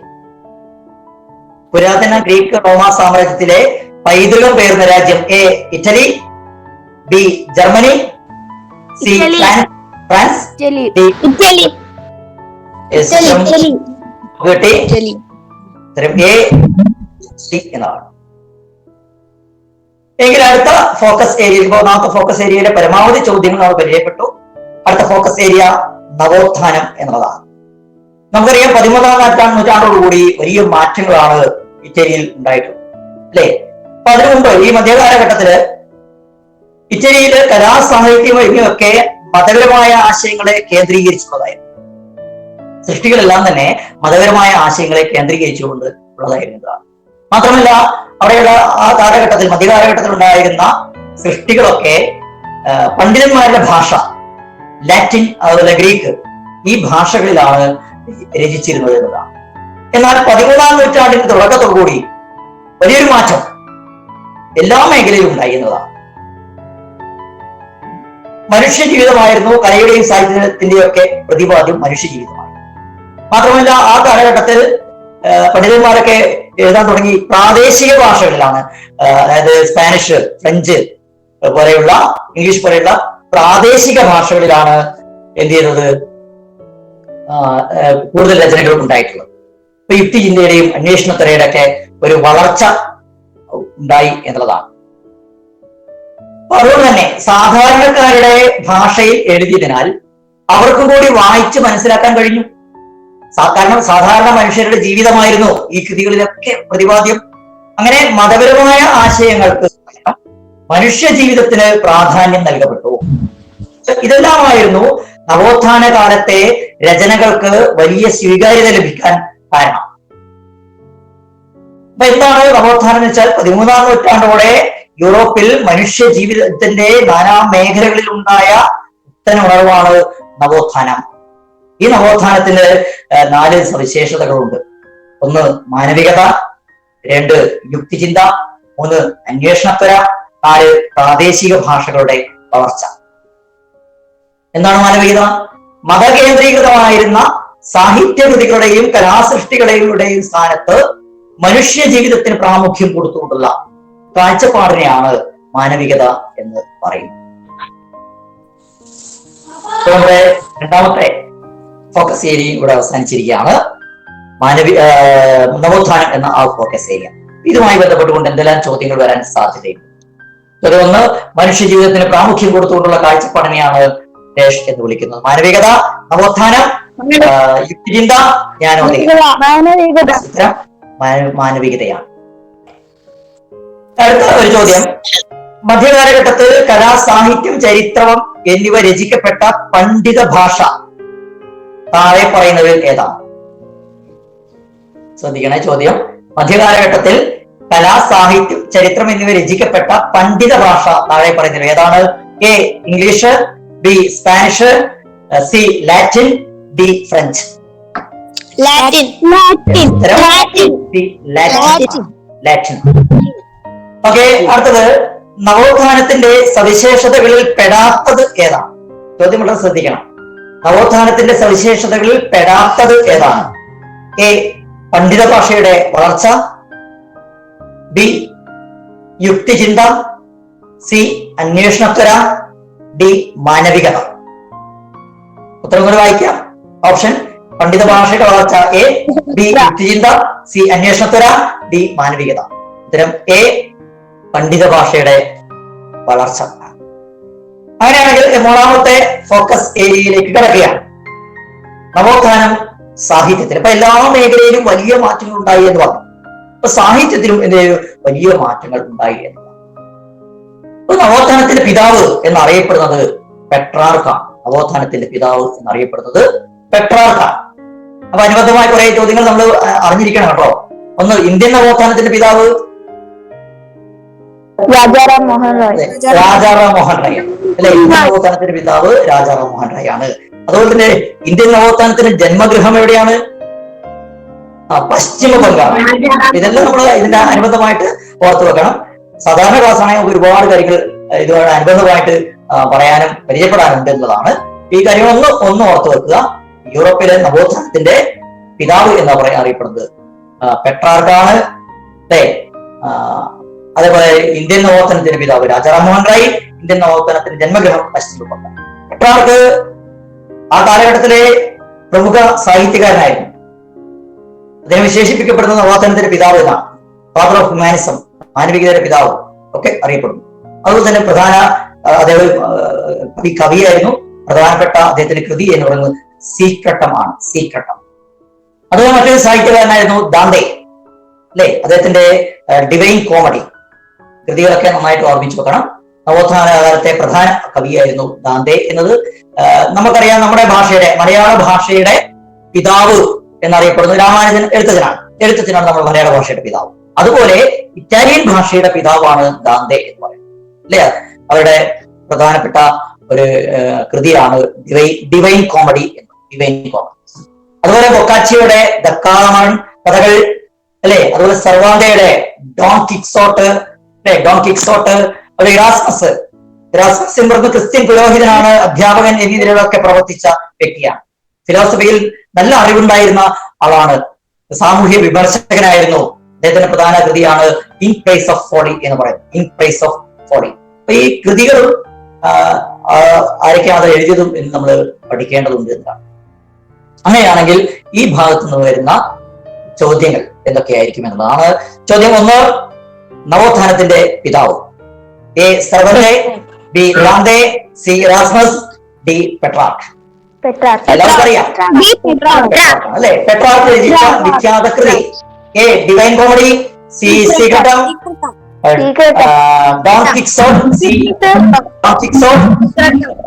പുരാതന ഗ്രീക്ക് റോമ സാമ്രാജ്യത്തിലെ പൈതൃകം പേർന്ന രാജ്യം: A Italy, B Germany, C France, D Italy. എന്നാണ്. എങ്കിൽ അടുത്ത ഫോക്കസ് ഏരിയ, ഒന്നാമത്തെ ഫോക്കസ് ഏരിയയിലെ പരമാവധി ചോദ്യങ്ങൾ നമ്മൾ പരിചയപ്പെട്ടു. അടുത്ത ഫോക്കസ് ഏരിയ നവോത്ഥാനം എന്നുള്ളതാണ്. നമുക്കറിയാം 13-ാം നൂറ്റാണ്ടോടുകൂടി വലിയ മാറ്റങ്ങളാണ് ഇറ്റലിയിൽ ഉണ്ടായിട്ടുള്ളത്, അല്ലെ? അപ്പൊ അതിനു മുമ്പ് ഈ മധ്യകാലഘട്ടത്തില് ഇറ്റലിയില് കലാ സാഹിത്യം എന്നിവയൊക്കെ മതപരമായ ആശയങ്ങളെ കേന്ദ്രീകരിച്ചുള്ളതായിരുന്നു. സൃഷ്ടികളെല്ലാം തന്നെ മതപരമായ ആശയങ്ങളെ കേന്ദ്രീകരിച്ചുകൊണ്ട് ഉള്ളതായിരുന്നതാണ്. മാത്രമല്ല അവിടെയുള്ള ആ കാലഘട്ടത്തിൽ, മധ്യകാലഘട്ടത്തിൽ ഉണ്ടായിരുന്ന സൃഷ്ടികളൊക്കെ പണ്ഡിതന്മാരുടെ ഭാഷ, ലാറ്റിൻ, അതുപോലെ ഗ്രീക്ക്, ഈ ഭാഷകളിലാണ് രചിച്ചിരുന്നത് എന്നതാണ്. എന്നാൽ 13-ാം നൂറ്റാണ്ടിന്റെ തുടക്കത്തോടുകൂടി വലിയൊരു മാറ്റം എല്ലാ മേഖലയിലും ഉണ്ടായി എന്നതാണ്. മനുഷ്യ ജീവിതമായിരുന്നു കലയുടെയും സാഹിത്യത്തിന്റെയും ഒക്കെ പ്രതിപാദ്യം മനുഷ്യ ജീവിതമാണ്. മാത്രമല്ല ആ കാലഘട്ടത്തിൽ പണ്ഡിതന്മാരൊക്കെ എഴുതാൻ തുടങ്ങി പ്രാദേശിക ഭാഷകളിലാണ്. അതായത് സ്പാനിഷ്, ഫ്രഞ്ച് പോലെയുള്ള, ഇംഗ്ലീഷ് പോലെയുള്ള പ്രാദേശിക ഭാഷകളിലാണ് എന്ത് ചെയ്യുന്നത്, കൂടുതൽ രചനകൾ ഉണ്ടായിട്ടുള്ളത്. ഇപ്പൊ യുക്തിചിന്തയുടെയും അന്വേഷണത്തരയുടെ ഒക്കെ ഒരു വളർച്ച ഉണ്ടായി എന്നുള്ളതാണ്. അതുകൊണ്ട് തന്നെ സാധാരണക്കാരുടെ ഭാഷയിൽ എഴുതിയതിനാൽ അവർക്കും കൂടി വായിച്ച് മനസ്സിലാക്കാൻ കഴിഞ്ഞു. കാരണം സാധാരണ മനുഷ്യരുടെ ജീവിതമായിരുന്നു ഈ കൃതികളിലൊക്കെ പ്രതിപാദ്യം. അങ്ങനെ മതപരമായ ആശയങ്ങൾക്ക് മനുഷ്യ ജീവിതത്തിന് പ്രാധാന്യം നൽകപ്പെട്ടു. ഇതെല്ലാമായിരുന്നു നവോത്ഥാന കാലത്തെ രചനകൾക്ക് വലിയ സ്വീകാര്യത ലഭിക്കാൻ കാരണം. അപ്പൊ എന്താണ് നവോത്ഥാനം എന്ന് വെച്ചാൽ 13-ാം നൂറ്റാണ്ടോടെ യൂറോപ്പിൽ മനുഷ്യ ജീവിതത്തിന്റെ നാനാ മേഖലകളിൽ ഉണ്ടായ പുത്തൻ ഉണർവാണ് നവോത്ഥാനം. ഈ നവോത്ഥാനത്തിന് 4 സവിശേഷതകളുണ്ട്. 1 മാനവികത, 2 യുക്തിചിന്ത, 3 അന്വേഷണത്വര, 4 പ്രാദേശിക ഭാഷകളുടെ വളർച്ച. എന്താണ് മാനവികത? മതകേന്ദ്രീകൃതമായിരുന്ന സാഹിത്യകൃതികളുടെയും കലാസൃഷ്ടികളുടെയും സ്ഥാനത്ത് മനുഷ്യ ജീവിതത്തിന് പ്രാമുഖ്യം കൊടുത്തുകൊണ്ടുള്ള കാഴ്ചപ്പാടിനെയാണ് മാനവികത എന്ന് പറയുന്നത്. നമ്മുടെ 2ാമത്തെ ഫോക്കസ് ഏരിയയും ഇവിടെ അവസാനിച്ചിരിക്കുകയാണ്. നവോത്ഥാനം എന്ന ആ ഫോക്കസ് ഏരിയ. ഇതുമായി ബന്ധപ്പെട്ടുകൊണ്ട് എന്തെല്ലാം ചോദ്യങ്ങൾ വരാൻ സാധ്യതയുണ്ട്? അതൊന്ന്, മനുഷ്യ ജീവിതത്തിന് പ്രാമുഖ്യം കൊടുത്തുകൊണ്ടുള്ള കാഴ്ചപ്പാടിനെയാണ് എന്ന് വിളിക്കുന്നത്. മാനവികത, നവോത്ഥാനം, യുക്തിചിന്ത, മാനവികതയാണ്. അടുത്ത ഒരു ചോദ്യം, മധ്യകാലഘട്ടത്തിൽ കലാ, സാഹിത്യം, ചരിത്രം എന്നിവ രചിക്കപ്പെട്ട പണ്ഡിത ഭാഷ താഴെ പറയുന്നവയിൽ ഏതാണ്? ശ്രദ്ധിക്കണേ ചോദ്യം. മധ്യകാലഘട്ടത്തിൽ കലാ, സാഹിത്യം, ചരിത്രം എന്നിവ രചിക്കപ്പെട്ട പണ്ഡിത ഭാഷ താഴെ പറയുന്നവ ഏതാണ്? A English, B Spanish, C Latin, D French. Latin. Okay, അടുത്തത് നവോത്ഥാനത്തിന്റെ സവിശേഷതകളിൽ പെടാത്തത് ഏതാണ്? ചോദ്യം വളരെ ശ്രദ്ധിക്കണം. നവോത്ഥാനത്തിന്റെ സവിശേഷതകളിൽ പെടാത്തത് ഏതാണ്? എ പണ്ഡിത ഭാഷയുടെ വളർച്ച, ബി യുക്തിചിന്ത, സി അന്വേഷണത്വര, ഡി മാനവികത. ഉത്തരങ്ങൾ വായിക്കാം. ഓപ്ഷൻ: പണ്ഡിത ഭാഷയുടെ വളർച്ച എ, ബി യുക്തിചിന്ത, സി അന്വേഷണത്വര, ഡി മാനവികത. ഉത്തരം എ പണ്ഡിത ഭാഷയുടെ വളർച്ച. അങ്ങനെയാണെങ്കിൽ 3ാമത്തെ ഫോക്കസ് ഏരിയയിലേക്ക് കിടക്കുകയാണ്. നവോത്ഥാനം സാഹിത്യത്തിൽ. അപ്പൊ എല്ലാ മേഖലയിലും വലിയ മാറ്റങ്ങൾ ഉണ്ടായി എന്ന് പറഞ്ഞു. അപ്പൊ സാഹിത്യത്തിലും വലിയ മാറ്റങ്ങൾ ഉണ്ടായി എന്ന് പറഞ്ഞു. അപ്പൊ നവോത്ഥാനത്തിന്റെ പിതാവ് എന്നറിയപ്പെടുന്നത് പെട്രാർക്കാണ്. നവോത്ഥാനത്തിന്റെ പിതാവ് എന്നറിയപ്പെടുന്നത് പെട്രാർക്കാണ്. അപ്പൊ അനുബന്ധമായ കുറെ ചോദ്യങ്ങൾ നമ്മൾ അറിഞ്ഞിരിക്കണം കേട്ടോ. ഒന്ന്, ഇന്ത്യൻ നവോത്ഥാനത്തിന്റെ പിതാവ് രാജാറാം മോഹൻ റായ്. രാജാറാം മോഹൻ റായ് അല്ലെ? ഇന്ത്യൻ നവോത്ഥാനത്തിന്റെ പിതാവ് രാജാറാം മോഹൻ റായ് ആണ്. അതുപോലെ തന്നെ ഇന്ത്യൻ നവോത്ഥാനത്തിന്റെ ജന്മഗൃഹം എവിടെയാണ്? പശ്ചിമ ബംഗാൾ. ഇതെല്ലാം നമ്മൾ ഇതിന്റെ അനുബന്ധമായിട്ട് ഓർത്തു വെക്കണം. സാധാരണ ക്ലാസ് ആണെങ്കിൽ നമുക്ക് ഒരുപാട് കാര്യങ്ങൾ ഇതുമായി അനുബന്ധമായിട്ട് പറയാനും പരിചയപ്പെടാനും ഉണ്ട് എന്നതാണ്. ഈ കാര്യങ്ങളൊന്ന് ഓർത്തു വെക്കുക. യൂറോപ്പിലെ നവോത്ഥാനത്തിന്റെ പിതാവ് എന്ന് അറിയപ്പെടുന്നത് പെട്രാർക്കാണ് അല്ലെ? അതേപോലെ ഇന്ത്യൻ നവോത്ഥാനത്തിന്റെ പിതാവ് രാജാറാം മോഹൻ റായ്, ഇന്ത്യൻ നവോത്ഥാനത്തിന്റെ ജന്മഗൃഹം പശ്ചിമ ബംഗാൾ. പെട്രാർക്ക് ആ കാലഘട്ടത്തിലെ പ്രമുഖ സാഹിത്യകാരനായിരുന്നു. അദ്ദേഹം വിശേഷിപ്പിക്കപ്പെടുന്ന നവോത്ഥാനത്തിന്റെ പിതാവ് എന്നാണ്. ഫാദർ ഓഫ് ഹ്യൂമാനിസം, മാനവികതയുടെ പിതാവ് ഒക്കെ അറിയപ്പെടുന്നു. അതുപോലെ തന്നെ അദ്ദേഹം കവിയായിരുന്നു. പ്രധാനപ്പെട്ട അദ്ദേഹത്തിന്റെ കൃതി എന്ന് പറയുന്നത് സീക്രട്ടമാണ്. സീക്രട്ടം. അതുപോലെ മറ്റൊരു സാഹിത്യകാരനായിരുന്നു ദാന്തെ അല്ലെ? അദ്ദേഹത്തിന്റെ ഡിവൈൻ കോമഡി കൃതികളൊക്കെ നന്നായിട്ട് ഓർമ്മിച്ചു വെക്കണം. നവോത്ഥാന കാലത്തെ പ്രധാന കവിയായിരുന്നു ദാന്തെ എന്നത്. നമുക്കറിയാം, നമ്മുടെ ഭാഷയുടെ, മലയാള ഭാഷയുടെ പിതാവ് എന്നറിയപ്പെടുന്നത് രാമാനുജൻ എഴുത്തച്ഛനാണ് നമ്മുടെ മലയാള ഭാഷയുടെ പിതാവ്. അതുപോലെ ഇറ്റാലിയൻ ഭാഷയുടെ പിതാവാണ് ദാന്തെ എന്ന് പറയുന്നത് അല്ലെ? അവരുടെ പ്രധാനപ്പെട്ട ഒരു കൃതിയാണ് ഡിവൈൻ കോമഡി എന്ന്. Divine comedy. അതുപോലെ ബൊക്കാച്ചിയുടെ ദക്കാളമൺ കഥകൾ അല്ലെ? അതുപോലെ സർവാന്തയുടെ ഡോൺ കിക്സോട്ട് അല്ലെ? Don Quixote. അതുപോലെ ഇറാസ്മസ് എന്ന് പറയുന്ന ക്രിസ്ത്യൻ പുരോഹിതനാണ്, അധ്യാപകൻ എന്നീ നിലകളൊക്കെ പ്രവർത്തിച്ച വ്യക്തിയാണ്. ഫിലോസഫിയിൽ നല്ല അറിവുണ്ടായിരുന്ന ആളാണ്. സാമൂഹ്യ വിമർശകനായിരുന്നു. അദ്ദേഹത്തിന്റെ പ്രധാന കൃതിയാണ് ഇൻ പ്രൈസ് ഓഫ് ഫോളി എന്ന് പറയുന്നത്. In praise of folly. അപ്പൊ ഈ കൃതികളും ആരൊക്കെയാണ് അത് എഴുതിയതും എന്ന് നമ്മൾ പഠിക്കേണ്ടതുണ്ട് എന്നാണ്. അങ്ങനെയാണെങ്കിൽ ഈ ഭാഗത്തു നിന്ന് വരുന്ന ചോദ്യങ്ങൾ എന്തൊക്കെയായിരിക്കും എന്നതാണ് ചോദ്യം. 1, നവോത്ഥാനത്തിന്റെ പിതാവ്. A Cervantes, B Dante, C Erasmus, D Petrarch. എല്ലാവർക്കും അറിയാം അല്ലെ? പെട്രാർക്ക് രചിച്ച വിഖ്യാത കൃതി A Divine Comedy, C Secretum, Don Quixote, C Don Quixote,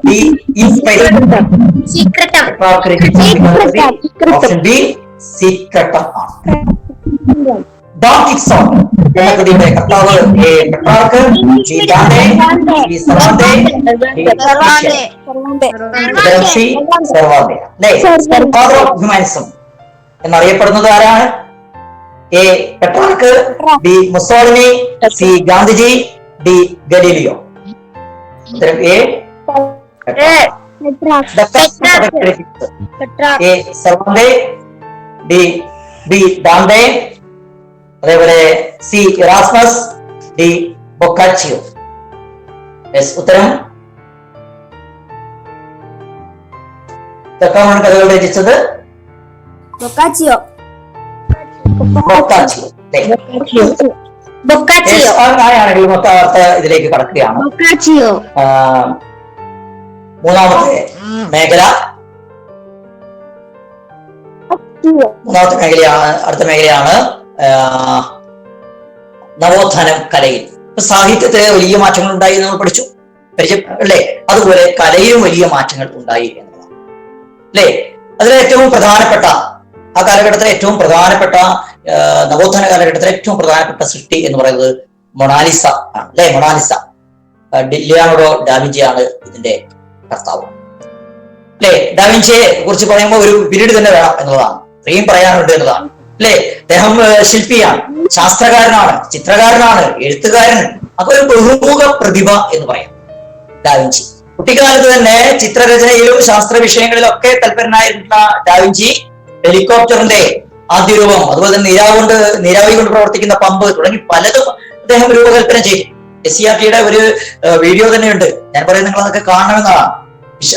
D inspire, option B Secretum ആണ്. ഡോൺ കിക്സോൺ എന്ന കൃതിയുടെ കർത്താവ് A Petrarch, B Dante, C Cervantes, D Cervantes. Father of humanism എന്നറിയപ്പെടുന്നത് ആരാണ്? A Petrarch, B Mussolini, C Gandhiji, D Galileo. ഉത്തരം A A Cervantes, B Dante, അതേപോലെ C Erasmus, D Boccaccio. ഉത്തരം ഇതൊക്കെയാണ് കഥകൾ രചിച്ചത് ബൊക്കാച്ചിയോ. ആണെങ്കിൽ മൊത്തം ഇതിലേക്ക് കടക്കുകയാണ്. മൂന്നാമത്തെ മേഖല, അടുത്ത മേഖലയാണ് നവോത്ഥാനം കലയിൽ. സാഹിത്യത്തിലെ വലിയ മാറ്റങ്ങൾ ഉണ്ടായി നമ്മൾ പഠിച്ചു അല്ലേ? അതുപോലെ കലയിലും വലിയ മാറ്റങ്ങൾ ഉണ്ടായി എന്നതാണ് അല്ലേ? അതിലെ ഏറ്റവും പ്രധാനപ്പെട്ട ആ കാലഘട്ടത്തിലെ ഏറ്റവും പ്രധാനപ്പെട്ട നവോത്ഥാന കാലഘട്ടത്തിലെ ഏറ്റവും പ്രധാനപ്പെട്ട സൃഷ്ടി എന്ന് പറയുന്നത് മൊണാലിസ ആണ് അല്ലെ? മൊണാലിസ ലിയോനാർഡോ ഡാവിഞ്ചിയാണ് ഇതിന്റെ കർത്താവ് അല്ലെ? ഡാവിഞ്ചിയെ കുറിച്ച് പറയുമ്പോൾ ഒരു പീരീഡ് തന്നെ വേണം എന്നുള്ളതാണ്, ഇത്രയും പറയാനുണ്ട് എന്നതാണ് അല്ലെ? അദ്ദേഹം ശില്പിയാണ്, ശാസ്ത്രകാരനാണ്, ചിത്രകാരനാണ്, എഴുത്തുകാരൻ, അപ്പൊ ഒരു ബഹുമുഖ പ്രതിഭ എന്ന് പറയാം ഡാവിഞ്ചി. കുട്ടിക്കാലത്ത് തന്നെ ചിത്രരചനയിലും ശാസ്ത്ര വിഷയങ്ങളിലും ഒക്കെ തൽപരനായിരുന്ന ഡാവിഞ്ചി ഹെലികോപ്റ്ററിന്റെ ആദ്യ രൂപം, അതുപോലെ തന്നെ നീരാവി കൊണ്ട് പ്രവർത്തിക്കുന്ന പമ്പ് തുടങ്ങി പലതും അദ്ദേഹം രൂപകൽപ്പന ചെയ്തു. SCERT ഒരു വീഡിയോ തന്നെയുണ്ട്, ഞാൻ പറയുന്നത് നിങ്ങൾ അതൊക്കെ കാണണമെന്നാണ്.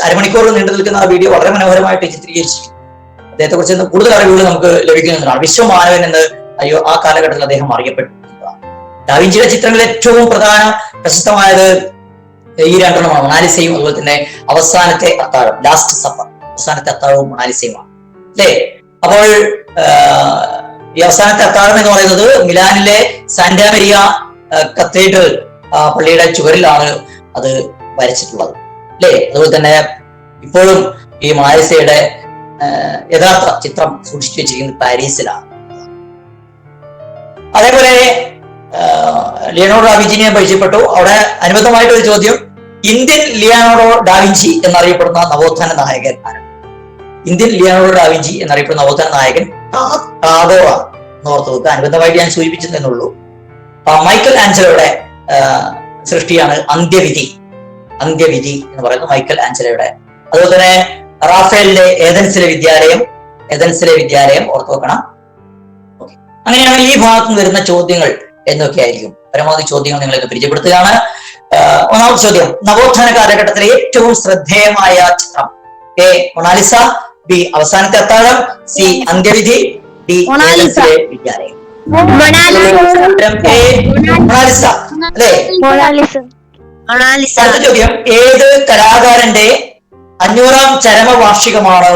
അരമണിക്കൂർ നീണ്ടു നിൽക്കുന്ന ആ വീഡിയോ വളരെ മനോഹരമായിട്ട് ചിത്രീകരിച്ചിരിക്കുന്നു. അദ്ദേഹത്തെ കുറിച്ച് കൂടുതൽ അറിവുകൾ നമുക്ക് ലഭിക്കുന്നതാണ്. വിശ്വമാനവൻ എന്ന് ആ കാലഘട്ടത്തിൽ അദ്ദേഹം അറിയപ്പെട്ടു. ഡാവിഞ്ചിയുടെ ചിത്രങ്ങളിൽ ഏറ്റവും പ്രശസ്തമായത് ഈ രണ്ടെണ്ണമാണ്, മൊണാലിസയും അതുപോലെ തന്നെ അവസാനത്തെ അത്താഴം, ലാസ്റ്റ് സപ്പർ. അവസാനത്തെ അത്താഴവും മൊണാലിസയുമാണ് അല്ലേ? അപ്പോൾ ഈ അവസാനത്തെ അത്താഴം എന്ന് പറയുന്നത് മിലാനിലെ സാന്റാ മരിയ കത്തീഡ്രൽ പള്ളിയുടെ ചുവരിലാണ് അത് വരച്ചിട്ടുള്ളത് അല്ലേ? അതുപോലെ തന്നെ ഇപ്പോഴും ഈ മൊണാലിസയുടെ യഥാർത്ഥ ചിത്രം സൂക്ഷിച്ചു വെച്ചിരിക്കുന്നത് പാരീസിലാണ്. അതേപോലെ ലിയോനാർഡോ ഡാവിഞ്ചിനെ പരിചയപ്പെട്ടു. അവിടെ അനുബന്ധമായിട്ട് ഒരു ചോദ്യം, ഇന്ത്യൻ ലിയോനാർഡോ ഡാവിഞ്ചി എന്നറിയപ്പെടുന്ന നവോത്ഥാന നായകൻ ആരാണ്? ഇന്ത്യൻ ലിയോനാർഡോ ഡാവിഞ്ചി എന്നറിയപ്പെടുന്ന നവോത്ഥാന നായകൻ ടാഗോറാണ് എന്നോർത്ത് വെക്കുക. അനുബന്ധമായിട്ട് ഞാൻ സൂചിപ്പിച്ചെന്നുള്ളൂ. മൈക്കൽ ആഞ്ചലോയുടെ സൃഷ്ടിയാണ് അന്ത്യവിധി എന്ന് പറയുന്നത് മൈക്കൽ ആഞ്ചലോയുടെ. അതുപോലെ തന്നെ റാഫേലിന്റെ ഏതൻസിലെ വിദ്യാലയം ഓർത്തു വെക്കണം. അങ്ങനെയാണ് ഈ ഭാഗത്ത് വരുന്ന ചോദ്യങ്ങൾ എന്നൊക്കെ ആയിരിക്കും. പരമാവധി ചോദ്യങ്ങൾ നിങ്ങൾക്ക് പരിചയപ്പെടുത്തുകയാണ്. ഒന്നാമത്തെ ചോദ്യം, നവോത്ഥാന കാലഘട്ടത്തിലെ ഏറ്റവും ശ്രദ്ധേയമായ ചിത്രം? എ മൊണാലിസ, ബി അവസാനത്തെ അത്താഴം, സി അന്ത്യവിധി, ഡി ഏതൻസിലെ വിദ്യാലയം. അടുത്ത ചോദ്യം, ഏത് കലാകാരന്റെ 500ാം ചരമവാർഷികമാണ്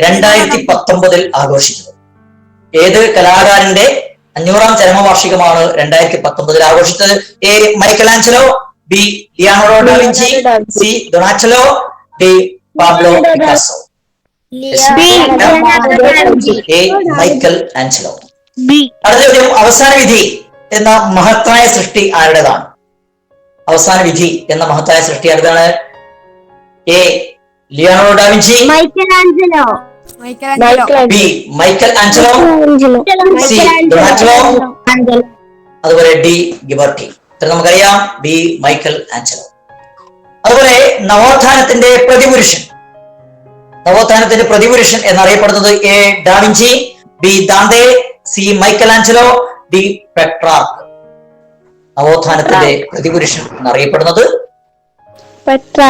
2019 ആഘോഷിച്ചത്? ഏത് കലാകാരന്റെ 500ാം ചരമവാർഷികമാണ് 2019 ആഘോഷിച്ചത്? A Michelangelo, B Leonardo da Vinci, C Donatello, D Pablo Picasso. A Michelangelo. അടുത്ത ചോദ്യം, അവസാന വിധി എന്ന മഹത്തായ സൃഷ്ടി ആരുടേതാണ്? അവസാന വിധി എന്ന മഹത്തായ സൃഷ്ടി ആരുടേതാണ്? A Leonardo da Vinci, B Michelangelo, C Donatello, അതുപോലെ ഡി ഗിബർട്ടി. ഇത്ര നമുക്കറിയാം, ബി മൈക്കൽ ആഞ്ചലോ. അതുപോലെ നവോത്ഥാനത്തിന്റെ പ്രതിപുരുഷൻ എന്നറിയപ്പെടുന്നത് A da Vinci, B Dante, C Michelangelo, D Petrarch. നവോത്ഥാനത്തിന്റെ പ്രതിപുരുഷൻ എന്നറിയപ്പെടുന്നത്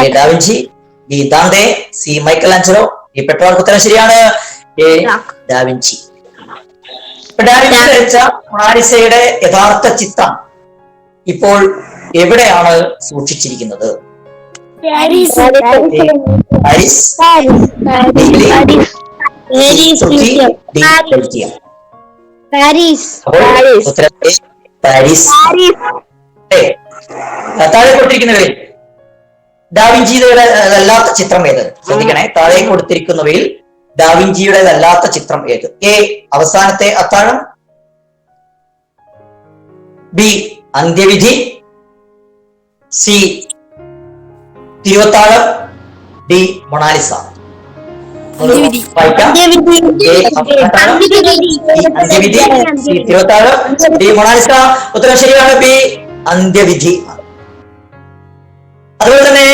A da Vinci, B Dante, C Michelangelo, D Petrarch. ഉത്തരം ശരിയാണ്, എ ഡാവിഞ്ചി. ഡാവിഞ്ചി വരച്ച മൊണാലിസയുടെ യഥാർത്ഥ ചിത്രം ഇപ്പോൾ എവിടെയാണ് സൂക്ഷിച്ചിരിക്കുന്നത്? Paris, Paris. താഴെ കൊടുത്തിരിക്കുന്നവയിൽ ഡാവിഞ്ചിയുടേതല്ലാത്ത ചിത്രം ഏത്? ശ്രദ്ധിക്കണേ, താഴെ കൊടുത്തിരിക്കുന്നവയിൽ ഡാവിഞ്ചിയുടേതല്ലാത്ത ചിത്രം ഏത്? എ അവസാനത്തെ അത്താഴം, ബി അന്ത്യവിധി, സി തിരുവത്താഴം, ഡി മൊണാലിസ. അന്ത്യവിധി. തിരുവത്താഴം, ഡി മൊണാലിസ. ഉത്തരം ശരിയാണ്, ബി അന്ത്യവിധി. അതുപോലെ തന്നെ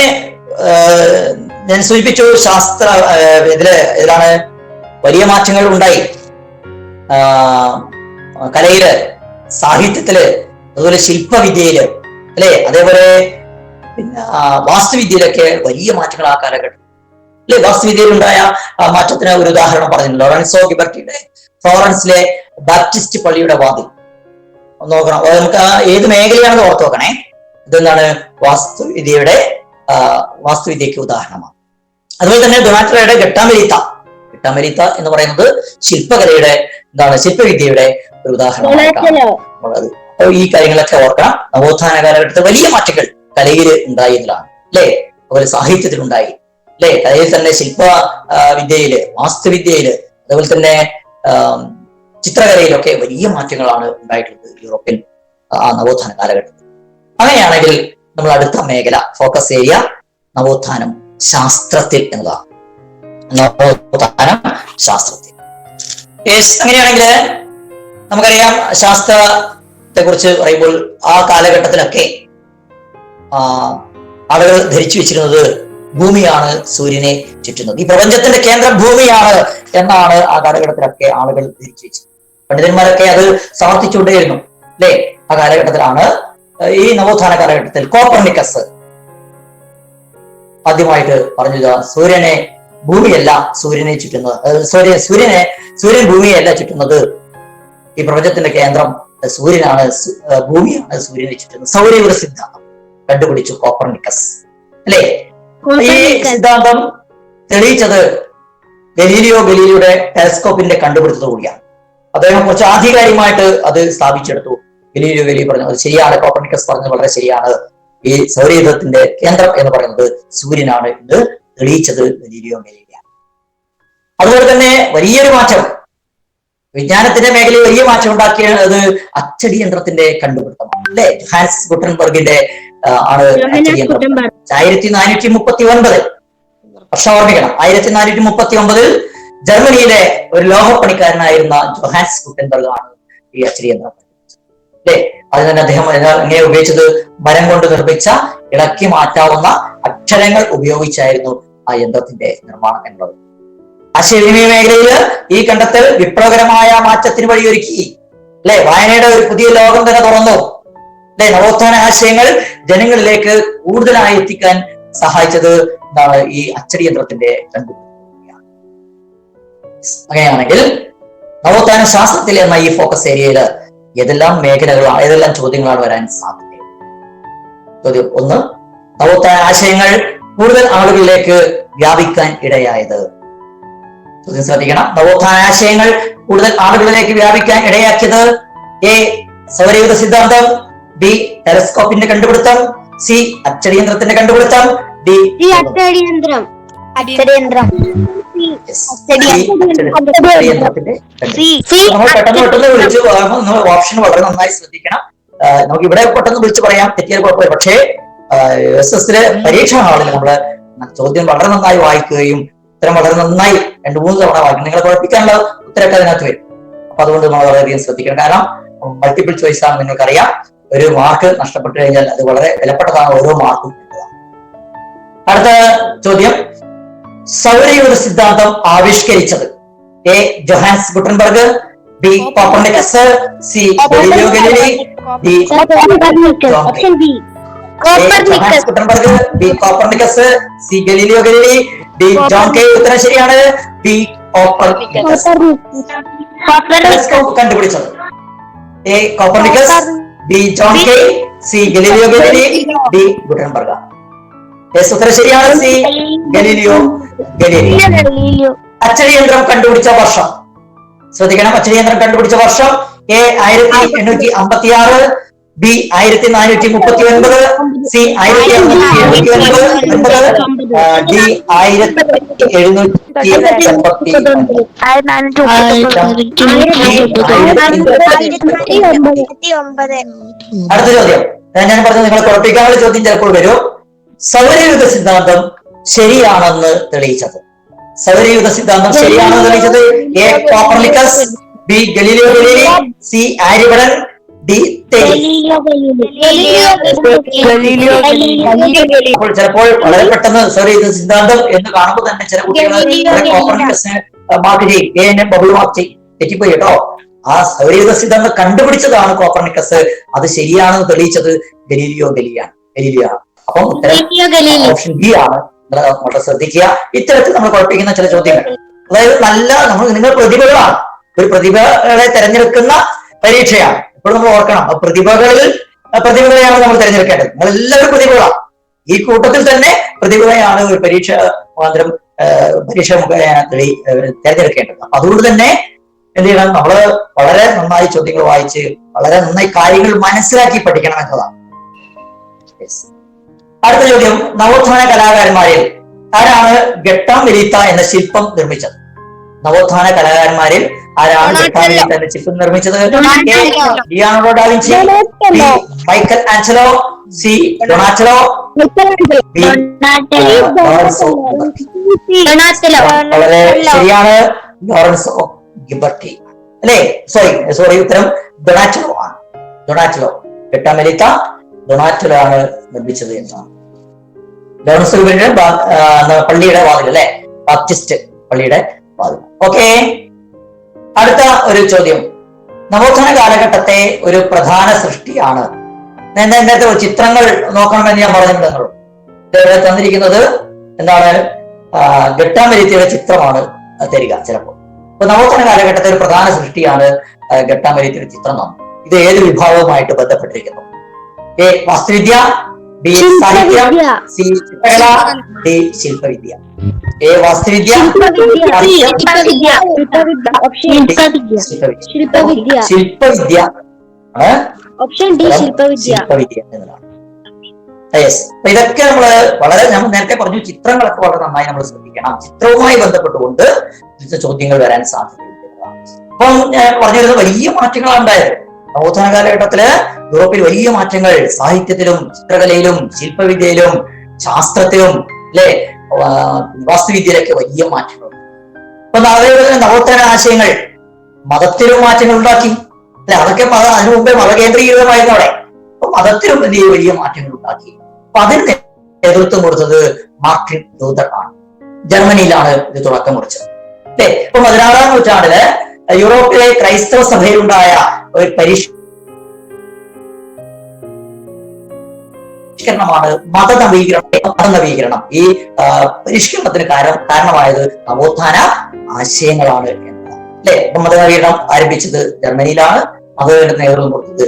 ഞാൻ സൂചിപ്പിച്ചു, ശാസ്ത്ര ഇതിലാണ് വലിയ മാറ്റങ്ങൾ ഉണ്ടായി. കലയില്, സാഹിത്യത്തില്, അതുപോലെ ശില്പവിദ്യയില്, അല്ലെ, അതേപോലെ പിന്നെ വാസ്തുവിദ്യയിലൊക്കെ വലിയ മാറ്റങ്ങൾ ആ കാലഘട്ടം അല്ലെ. വാസ്തുവിദ്യയിൽ ഉണ്ടായ മാറ്റത്തിന് ഒരു ഉദാഹരണം പറഞ്ഞു, ലോറൻസോ ഗിബർട്ടിയുടെ ഫ്ലോറൻസിലെ ബാപ്റ്റിസ്റ്റ് പള്ളിയുടെ വാതിൽ നോക്കണം. നമുക്ക് ഏത് മേഖലയാണെന്ന് ഓർത്ത് നോക്കണേ. ഇതെന്താണ്? വാസ്തുവിദ്യക്ക് ഉദാഹരണമാണ്. അതുപോലെ തന്നെ ഡൊനാറ്റോയുടെ ഗട്ടാമെരീത്ത എന്ന് പറയുന്നത് ശില്പകലയുടെ ശില്പവിദ്യയുടെ ഒരു ഉദാഹരണമായിട്ടാണ്. അപ്പോൾ ഈ കാര്യങ്ങളൊക്കെ ഓർക്കണം. നവോത്ഥാന കാലഘട്ടത്തിൽ വലിയ മാറ്റങ്ങൾ കലയിൽ ഉണ്ടായി എന്നതാണ്, അല്ലെ. അതുപോലെ സാഹിത്യത്തിൽ ഉണ്ടായി, അല്ലെ. കലയിൽ തന്നെ ശില്പ വിദ്യയില്, വാസ്തുവിദ്യയില്, അതുപോലെ തന്നെ ചിത്രകലയിലൊക്കെ വലിയ മാറ്റങ്ങളാണ് ഉണ്ടായിട്ടുള്ളത് യൂറോപ്യൻ നവോത്ഥാന കാലഘട്ടത്തിൽ. അങ്ങനെയാണെങ്കിൽ നമ്മൾ അടുത്ത മേഖല, ഫോക്കസ് ഏരിയ, നവോത്ഥാനം ശാസ്ത്രത്തിൽ എന്നതാണ്. നവോത്ഥാനം ശാസ്ത്രത്തിൽ. അങ്ങനെയാണെങ്കിൽ നമുക്കറിയാം, ശാസ്ത്രത്തെ കുറിച്ച് പറയുമ്പോൾ ആ കാലഘട്ടത്തിലൊക്കെ ആളുകൾ ധരിച്ചു വെച്ചിരുന്നത് ഭൂമിയാണ് സൂര്യനെ ചുറ്റുന്നത്, ഈ പ്രപഞ്ചത്തിന്റെ കേന്ദ്രം ഭൂമിയാണ് എന്നാണ് ആ കാലഘട്ടത്തിലൊക്കെ ആളുകൾ ധരിച്ചു വെച്ചത്. പണ്ഡിതന്മാരൊക്കെ അത് സമർത്ഥിച്ചുകൊണ്ടേയിരുന്നു, അല്ലെ. ആ കാലഘട്ടത്തിലാണ്, ഈ നവോത്ഥാന കാലഘട്ടത്തിൽ കോപ്പർനിക്കസ് ആദ്യമായിട്ട് പറഞ്ഞത് സൂര്യനെ ഭൂമിയല്ല സൂര്യനെ ചുറ്റുന്നത്, സൂര്യൻ ഭൂമിയല്ല ചുറ്റുന്നത്, ഈ പ്രപഞ്ചത്തിന്റെ കേന്ദ്രം സൂര്യനാണ്, ഭൂമിയാണ് സൂര്യനെ ചുറ്റുന്നത്. സൗരയൂഥ സിദ്ധാന്തം കണ്ടുപിടിച്ചു കോപ്പർനിക്കസ്, അല്ലെ. ഈ സിദ്ധാന്തം തെളിയിച്ചത് ഗലീലിയോ ഗലീലിയുടെ ടെലസ്കോപ്പിന്റെ കണ്ടുപിടുത്തത്തോടുകൂടിയാണ്. അദ്ദേഹം കുറച്ച് ആധികാരികമായിട്ട് അത് സ്ഥാപിച്ചെടുത്തു. ഗലീലിയോ ഗലീലി പറഞ്ഞു അത് ശരിയാണ്, കോപ്പർനിക്കസ് പറഞ്ഞത് വളരെ ശരിയാണ്, ഈ സൗരയൂഥത്തിന്റെ കേന്ദ്രം എന്ന് പറയുന്നത് സൂര്യനാണ് എന്ന് തെളിയിച്ചത് ഗലീലിയോ ഗലീലിയാണ്. അതുപോലെ തന്നെ വലിയൊരു മാറ്റം, വിജ്ഞാനത്തിന്റെ മേഖലയിൽ വലിയ മാറ്റം ഉണ്ടാക്കിയത് അച്ചടി യന്ത്രത്തിന്റെ കണ്ടുപിടുത്തമാണ്, അല്ലെ. ഹാൻസ് ഗുട്ടൻബർഗിന്റെ ആണ് അച്ചടി യന്ത്രം. 1439 വർഷം ഓർമ്മിക്കണം. 1439 ജർമ്മനിയിലെ ഒരു ലോഹപ്പണിക്കാരനായിരുന്ന ജോഹാൻസ് ഗുട്ടൻബർഗ് ആണ് ഈ അച്ചടി യന്ത്രം, അല്ലെ. അതിന് തന്നെ അദ്ദേഹം എങ്ങനെ ഉപയോഗിച്ചത്? മരം കൊണ്ട് നിർമ്മിച്ച ഇളക്കി മാറ്റാവുന്ന അക്ഷരങ്ങൾ ഉപയോഗിച്ചായിരുന്നു ആ യന്ത്രത്തിന്റെ നിർമ്മാണം എന്നുള്ളത്. ആശയവിനിമയ മേഖലയിൽ ഈ കണ്ടെത്തൽ വിപ്ലവകരമായ മാറ്റത്തിന് വഴിയൊരുക്കി, അല്ലെ. വായനയുടെ ഒരു പുതിയ ലോകം തന്നെ തുറന്നു, അല്ലെ. നവോത്ഥാന ആശയങ്ങൾ ജനങ്ങളിലേക്ക് കൂടുതലായി എത്തിക്കാൻ സഹായിച്ചത് എന്താണ്? ഈ അച്ചടി യന്ത്രത്തിന്റെ കണ്ടുപിടുത്തം. അങ്ങനെയാണെങ്കിൽ നവോത്ഥാന ശാസ്ത്രത്തിൽ എന്ന ഈ ഫോക്കസ് ഏരിയയിൽ ഏതെല്ലാം മേഖലകളാണ്, ഏതെല്ലാം ചോദ്യങ്ങളാണ് വരാൻ സാധ്യത? ചോദ്യം 1, നവോത്ഥാന ആശയങ്ങൾ കൂടുതൽ ആളുകളിലേക്ക് വ്യാപിക്കാൻ ഇടയായത്. ചോദ്യം ശ്രദ്ധിക്കണം. നവോത്ഥാന ആശയങ്ങൾ കൂടുതൽ ആളുകളിലേക്ക് വ്യാപിക്കാൻ ഇടയാക്കിയത് എ സൗരയൂഥ സിദ്ധാന്തം, ബി ടെലസ്കോപ്പിന്റെ കണ്ടുപിടുത്തം, സി അച്ചടിയന്ത്രത്തിന്റെ കണ്ടുപിടുത്തം, ഡി അച്ചടിയന്ത്രം. പെട്ടെന്ന് വിളിച്ചു ഓപ്ഷൻ വളരെ നന്നായി ശ്രദ്ധിക്കണം. നമുക്ക് ഇവിടെ പെട്ടെന്ന് വിളിച്ചു പറയാം, തെറ്റിയാൽ കുഴപ്പമില്ല. പക്ഷേ SS പരീക്ഷ ഹാളിൽ നമ്മള് ചോദ്യം വളരെ നന്നായി വായിക്കുകയും ഉത്തരം വളരെ നന്നായി 2-3 തവണ വായിക്കും. നിങ്ങളെ കുഴപ്പിക്കാനുള്ള ഉത്തരമൊക്കെ അതിനകത്ത് വരും. അപ്പൊ അതുകൊണ്ട് നമ്മൾ വളരെയധികം ശ്രദ്ധിക്കണം. കാരണം മൾട്ടിപ്പിൾ ചോയ്സ് ആണ്, നിങ്ങൾക്കറിയാം. ഒരു മാർക്ക് നഷ്ടപ്പെട്ടു കഴിഞ്ഞാൽ അത് വളരെ വിലപ്പെട്ടതാണ്, ഓരോ മാർക്കും എന്നതാണ്. അടുത്ത ചോദ്യം, സൗരയൂഥ സിദ്ധാന്തം ആവിഷ്കരിച്ചത് A Johannes Gutenberg, B Copernicus, C Galileo Galilei, D Johannes Gutenberg, B Copernicus, C Galileo Galilei, D John Kay. ഉത്തരം ശരിയാണ്, ബി കോപ്പർനിക്കസ്. ടെലസ്കോപ്പ് കണ്ടുപിടിച്ചത് A Copernicus, B John Kay, C Galileo Galilei, D Gutenberg. ഉത്തരം ശരിയാണ്, C Galileo Galilei. അച്ചടിയന്ത്രം കണ്ടുപിടിച്ച വർഷം ശ്രദ്ധിക്കണം. അച്ചടിയന്ത്രം കണ്ടുപിടിച്ച വർഷം എ 1856, ബി 1439, സി 1779, ഡി 1789. അടുത്ത ചോദ്യം ഞാൻ പറഞ്ഞത് നിങ്ങൾ കുഴപ്പിക്കാനുള്ള ചോദ്യം ചിലപ്പോൾ വരും. സൗരയൂഥ സിദ്ധാന്തം ശരിയാണെന്ന് തെളിയിച്ചത്. സൗരയൂഥ സിദ്ധാന്തം ശരിയാണെന്ന് തെളിയിച്ചത് A Copernicus, B Galileo Galilei, C Aryabhata, D അപ്പോൾ ചിലപ്പോൾ വളരെ പെട്ടെന്ന് സൗരയൂഥ സിദ്ധാന്തം എന്ന് കാണുമ്പോൾ തന്നെ ചില കുട്ടികൾ കോപ്പർനിക്കസിനെ മാർക്ക് ചെയ്യും, എന്നെ ബബിൾ മാർക്ക് ചെയ്യും, തെറ്റിപ്പോയി കേട്ടോ. ആ സൗരയൂഥ സിദ്ധാന്തം കണ്ടുപിടിച്ചതാണ് കോപ്പർനിക്കസ്, അത് ശരിയാണെന്ന് തെളിയിച്ചത് ഗലീലിയോ ഗലീലിയാണ്. അപ്പം ഓപ്ഷൻ ബി ആണ്. വളരെ ശ്രദ്ധിക്കുക. ഇത്തരത്തിൽ നമ്മൾ കുഴപ്പിക്കുന്ന ചില ചോദ്യങ്ങൾ, അതായത് നല്ല നിങ്ങൾ പ്രതിഭകളാണ്, ഒരു പ്രതിഭകളെ തെരഞ്ഞെടുക്കുന്ന പരീക്ഷയാണ്. ഇപ്പോൾ നമ്മൾ ഓർക്കണം, പ്രതിഭകളെയാണ് നമ്മൾ തിരഞ്ഞെടുക്കേണ്ടത്. നിങ്ങൾ എല്ലാവരും പ്രതിഭകളാണ്. ഈ കൂട്ടത്തിൽ തന്നെ പ്രതിഭകളെയാണ് ഒരു പരീക്ഷ തിരഞ്ഞെടുക്കേണ്ടത്. അപ്പൊ അതുകൊണ്ട് തന്നെ എന്ത് ചെയ്യണം, നമ്മള് വളരെ നന്നായി ചോദ്യങ്ങൾ വായിച്ച് വളരെ നന്നായി കാര്യങ്ങൾ മനസ്സിലാക്കി പഠിക്കണം എന്നതാണ്. അടുത്ത ചോദ്യം, നവോത്ഥാന കലാകാരന്മാരിൽ ആരാണ് ഗട്ടാമെലീത്ത എന്ന ശില്പം നിർമ്മിച്ചത്? നവോത്ഥാന കലാകാരന്മാരിൽ ആരാണ് ഗട്ടാമെലീത്ത എന്ന ശില്പം നിർമ്മിച്ചത്? Leonardo da Vinci, B Michelangelo, C Donatello, വളരെ ശരിയാണ്, ലോറൻസോ ഗിബർട്ടി. അല്ലേ? സോറി ഉത്തരം ഡൊണാറ്റലോ ആണ്. ഗട്ടാമെലീത്ത ഡൊണാറ്റലോ ആണ് നിർമ്മിച്ചത് എന്നാണ്. ലോറൻസോ ഗിബർട്ടിയുടെ പള്ളിയുടെ വാതിൽ, അല്ലെ, ബാപ്റ്റിസ്റ്റ് പള്ളിയുടെ വാതിൽ. ഓക്കെ. അടുത്ത ഒരു ചോദ്യം, നവോത്ഥാന കാലഘട്ടത്തെ ഒരു പ്രധാന സൃഷ്ടിയാണ്. നേരത്തെ ചിത്രങ്ങൾ നോക്കണമെന്ന് ഞാൻ പറഞ്ഞിട്ടുണ്ടല്ലോ. ഇവിടെ തന്നിരിക്കുന്നത് എന്താണ്? ഗട്ടാമെലീത്തയുടെ ചിത്രമാണ് തരിക ചിലപ്പോൾ. അപ്പൊ നവോത്ഥാന കാലഘട്ടത്തെ ഒരു പ്രധാന സൃഷ്ടിയാണ് ഗട്ടാമെലീത്തയുടെ ചിത്രം. ഇത് ഏത് വിഭാഗവുമായിട്ട് ബന്ധപ്പെട്ടിരിക്കുന്നു? എ വാസ്തുവിദ്യ, ബി സാഹിത്യം, സി ചിത്രകല, ഡി ശില്പവിദ്യ. എ വാസ്തുവിദ്യ, ശില്പവിദ്യ എന്നതാണ്. യെസ്. അപ്പൊ ഇതൊക്കെ നമ്മൾ നേരത്തെ പറഞ്ഞു, ചിത്രങ്ങളൊക്കെ വളരെ നന്നായി നമ്മൾ ശ്രദ്ധിക്കണം. ചിത്രവുമായി ബന്ധപ്പെട്ടുകൊണ്ട് ചോദ്യങ്ങൾ വരാൻ സാധ്യതയുണ്ട്. അപ്പം ഞാൻ പറഞ്ഞിരുന്നത് വലിയ മാറ്റങ്ങളാണ് ഉണ്ടായത് നവോത്ഥാന കാലഘട്ടത്തില്. യൂറോപ്പിൽ വലിയ മാറ്റങ്ങൾ സാഹിത്യത്തിലും ചിത്രകലയിലും ശില്പവിദ്യയിലും ശാസ്ത്രത്തിലും, അല്ലെ, വാസ്തുവിദ്യയിലൊക്കെ വലിയ മാറ്റങ്ങളുണ്ട്. അപ്പൊ അതേപോലെ നവോത്ഥാന ആശയങ്ങൾ മതത്തിലും മാറ്റങ്ങൾ ഉണ്ടാക്കി, അല്ലെ, അതൊക്കെ അതിനു മുമ്പേ മതകേന്ദ്രീകൃതമായിരുന്നു അവിടെ. അപ്പൊ മതത്തിലും വലിയ മാറ്റങ്ങൾ ഉണ്ടാക്കി. അപ്പൊ അതിന് നേതൃത്വം കൊടുത്തത് മാർട്ടിൻ ലൂതർ ആണ്. ജർമ്മനിയിലാണ് ഇത് തുടക്കം കുറിച്ചത്. അല്ലെ, ഇപ്പൊ 16-ാം നൂറ്റാണ്ടില് യൂറോപ്പിലെ ക്രൈസ്തവ സഭയിലുണ്ടായ ഒരു പരിഷ്കരണമാണ് മതനവീകരണം. ഈ പരിഷ്കരണത്തിന് കാരണമായത് നവോത്ഥാന ആശയങ്ങളാണ് എന്നതാണ്. അല്ലെ, അപ്പൊ മതനവീകരണം ആരംഭിച്ചത് ജർമ്മനിയിലാണ്, അതിന് നേതൃത്വം കൊടുത്തത്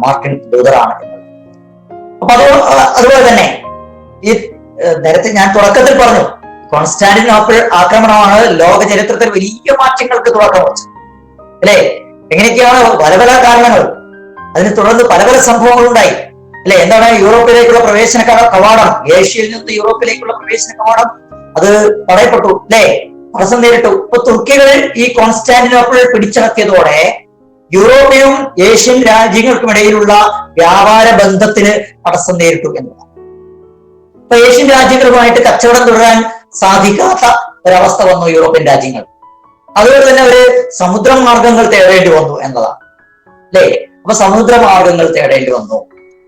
മാർട്ടിൻ ലൂതർ ആണ് എന്നത്. അപ്പൊ അതുപോലെ തന്നെ ഈ നേരത്തെ ഞാൻ തുടക്കത്തിൽ പറഞ്ഞു, കോൺസ്റ്റാന്റിനോപ്പിൾ ആക്രമണമാണ് ലോക ചരിത്രത്തിൽ വലിയ മാറ്റങ്ങൾക്ക് തുടക്കം വെച്ചത്. അല്ലെ, എങ്ങനെയൊക്കെയാണ് പല കാരണങ്ങൾ, അതിനെ തുടർന്ന് പല സംഭവങ്ങൾ ഉണ്ടായി. അല്ലെ, എന്താണ് യൂറോപ്പിലേക്കുള്ള പ്രവേശന കവാടം, ഏഷ്യയിൽ നിന്ന് യൂറോപ്പിലേക്കുള്ള പ്രവേശന കവാടം അത് തടയപ്പെട്ടു. അല്ലെ, തടസ്സം നേരിട്ടു. ഇപ്പൊ തുർക്കികളിൽ ഈ കോൺസ്റ്റാന്റിനോപ്പിൾ പിടിച്ചടക്കിയതോടെ യൂറോപ്പിനും ഏഷ്യൻ രാജ്യങ്ങൾക്കുമിടയിലുള്ള വ്യാപാര ബന്ധത്തിന് തടസ്സം നേരിട്ടു എന്നതാണ്. ഇപ്പൊ ഏഷ്യൻ രാജ്യങ്ങളുമായിട്ട് കച്ചവടം തുടരാൻ സാധിക്കാത്ത ഒരവസ്ഥ വന്നു യൂറോപ്യൻ രാജ്യങ്ങൾ. അതുപോലെ തന്നെ അവര് സമുദ്രമാർഗങ്ങൾ തേടേണ്ടി വന്നു എന്നതാണ്. അല്ലെ, അപ്പൊ സമുദ്രമാർഗങ്ങൾ തേടേണ്ടി വന്നു.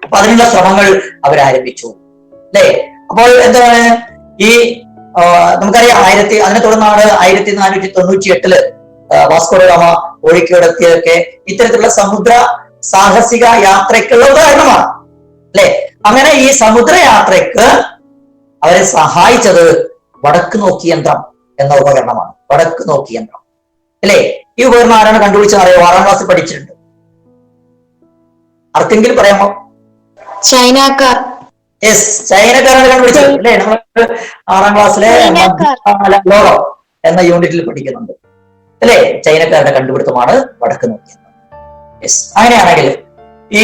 അപ്പൊ അതിനുള്ള ശ്രമങ്ങൾ അവരാരംഭിച്ചു. അല്ലെ, അപ്പോൾ എന്താണ് ഈ നമുക്കറിയാം, അതിനെ തുടർന്നാണ് 1498 വാസ്കോ ഡ ഗാമ കോഴിക്കോടെത്തിയതൊക്കെ ഇത്തരത്തിലുള്ള സമുദ്ര സാഹസിക യാത്രയ്ക്കുള്ള ഉദാഹരണമാണ്. അല്ലെ, അങ്ങനെ ഈ സമുദ്രയാത്രയ്ക്ക് അവരെ സഹായിച്ചത് വടക്ക് നോക്കി യന്ത്രം എന്ന ഉപകരണമാണ്. വടക്ക് നോക്കി യന്ത്രം. അല്ലെ, ഈ ഉപകരണം ആരാണ് കണ്ടുപിടിച്ചത് അറിയോ? 6-ാം ക്ലാസ്സിൽ പഠിച്ചിട്ടുണ്ട്. ആർക്കെങ്കിലും പറയാമോ? ചൈനക്കാർ. യെസ്, ചൈനക്കാരാണ് കണ്ടുപിടിച്ചത്. അല്ലെ, നമ്മൾ 6-ാം ക്ലാസ്സിലെ ലോകം എന്ന യൂണിറ്റിൽ പഠിക്കുന്നുണ്ട്. അല്ലെ, ചൈനക്കാരുടെ കണ്ടുപിടുത്തമാണ് വടക്ക് നോക്കി യന്ത്രം. അങ്ങനെയാണെങ്കിൽ ഈ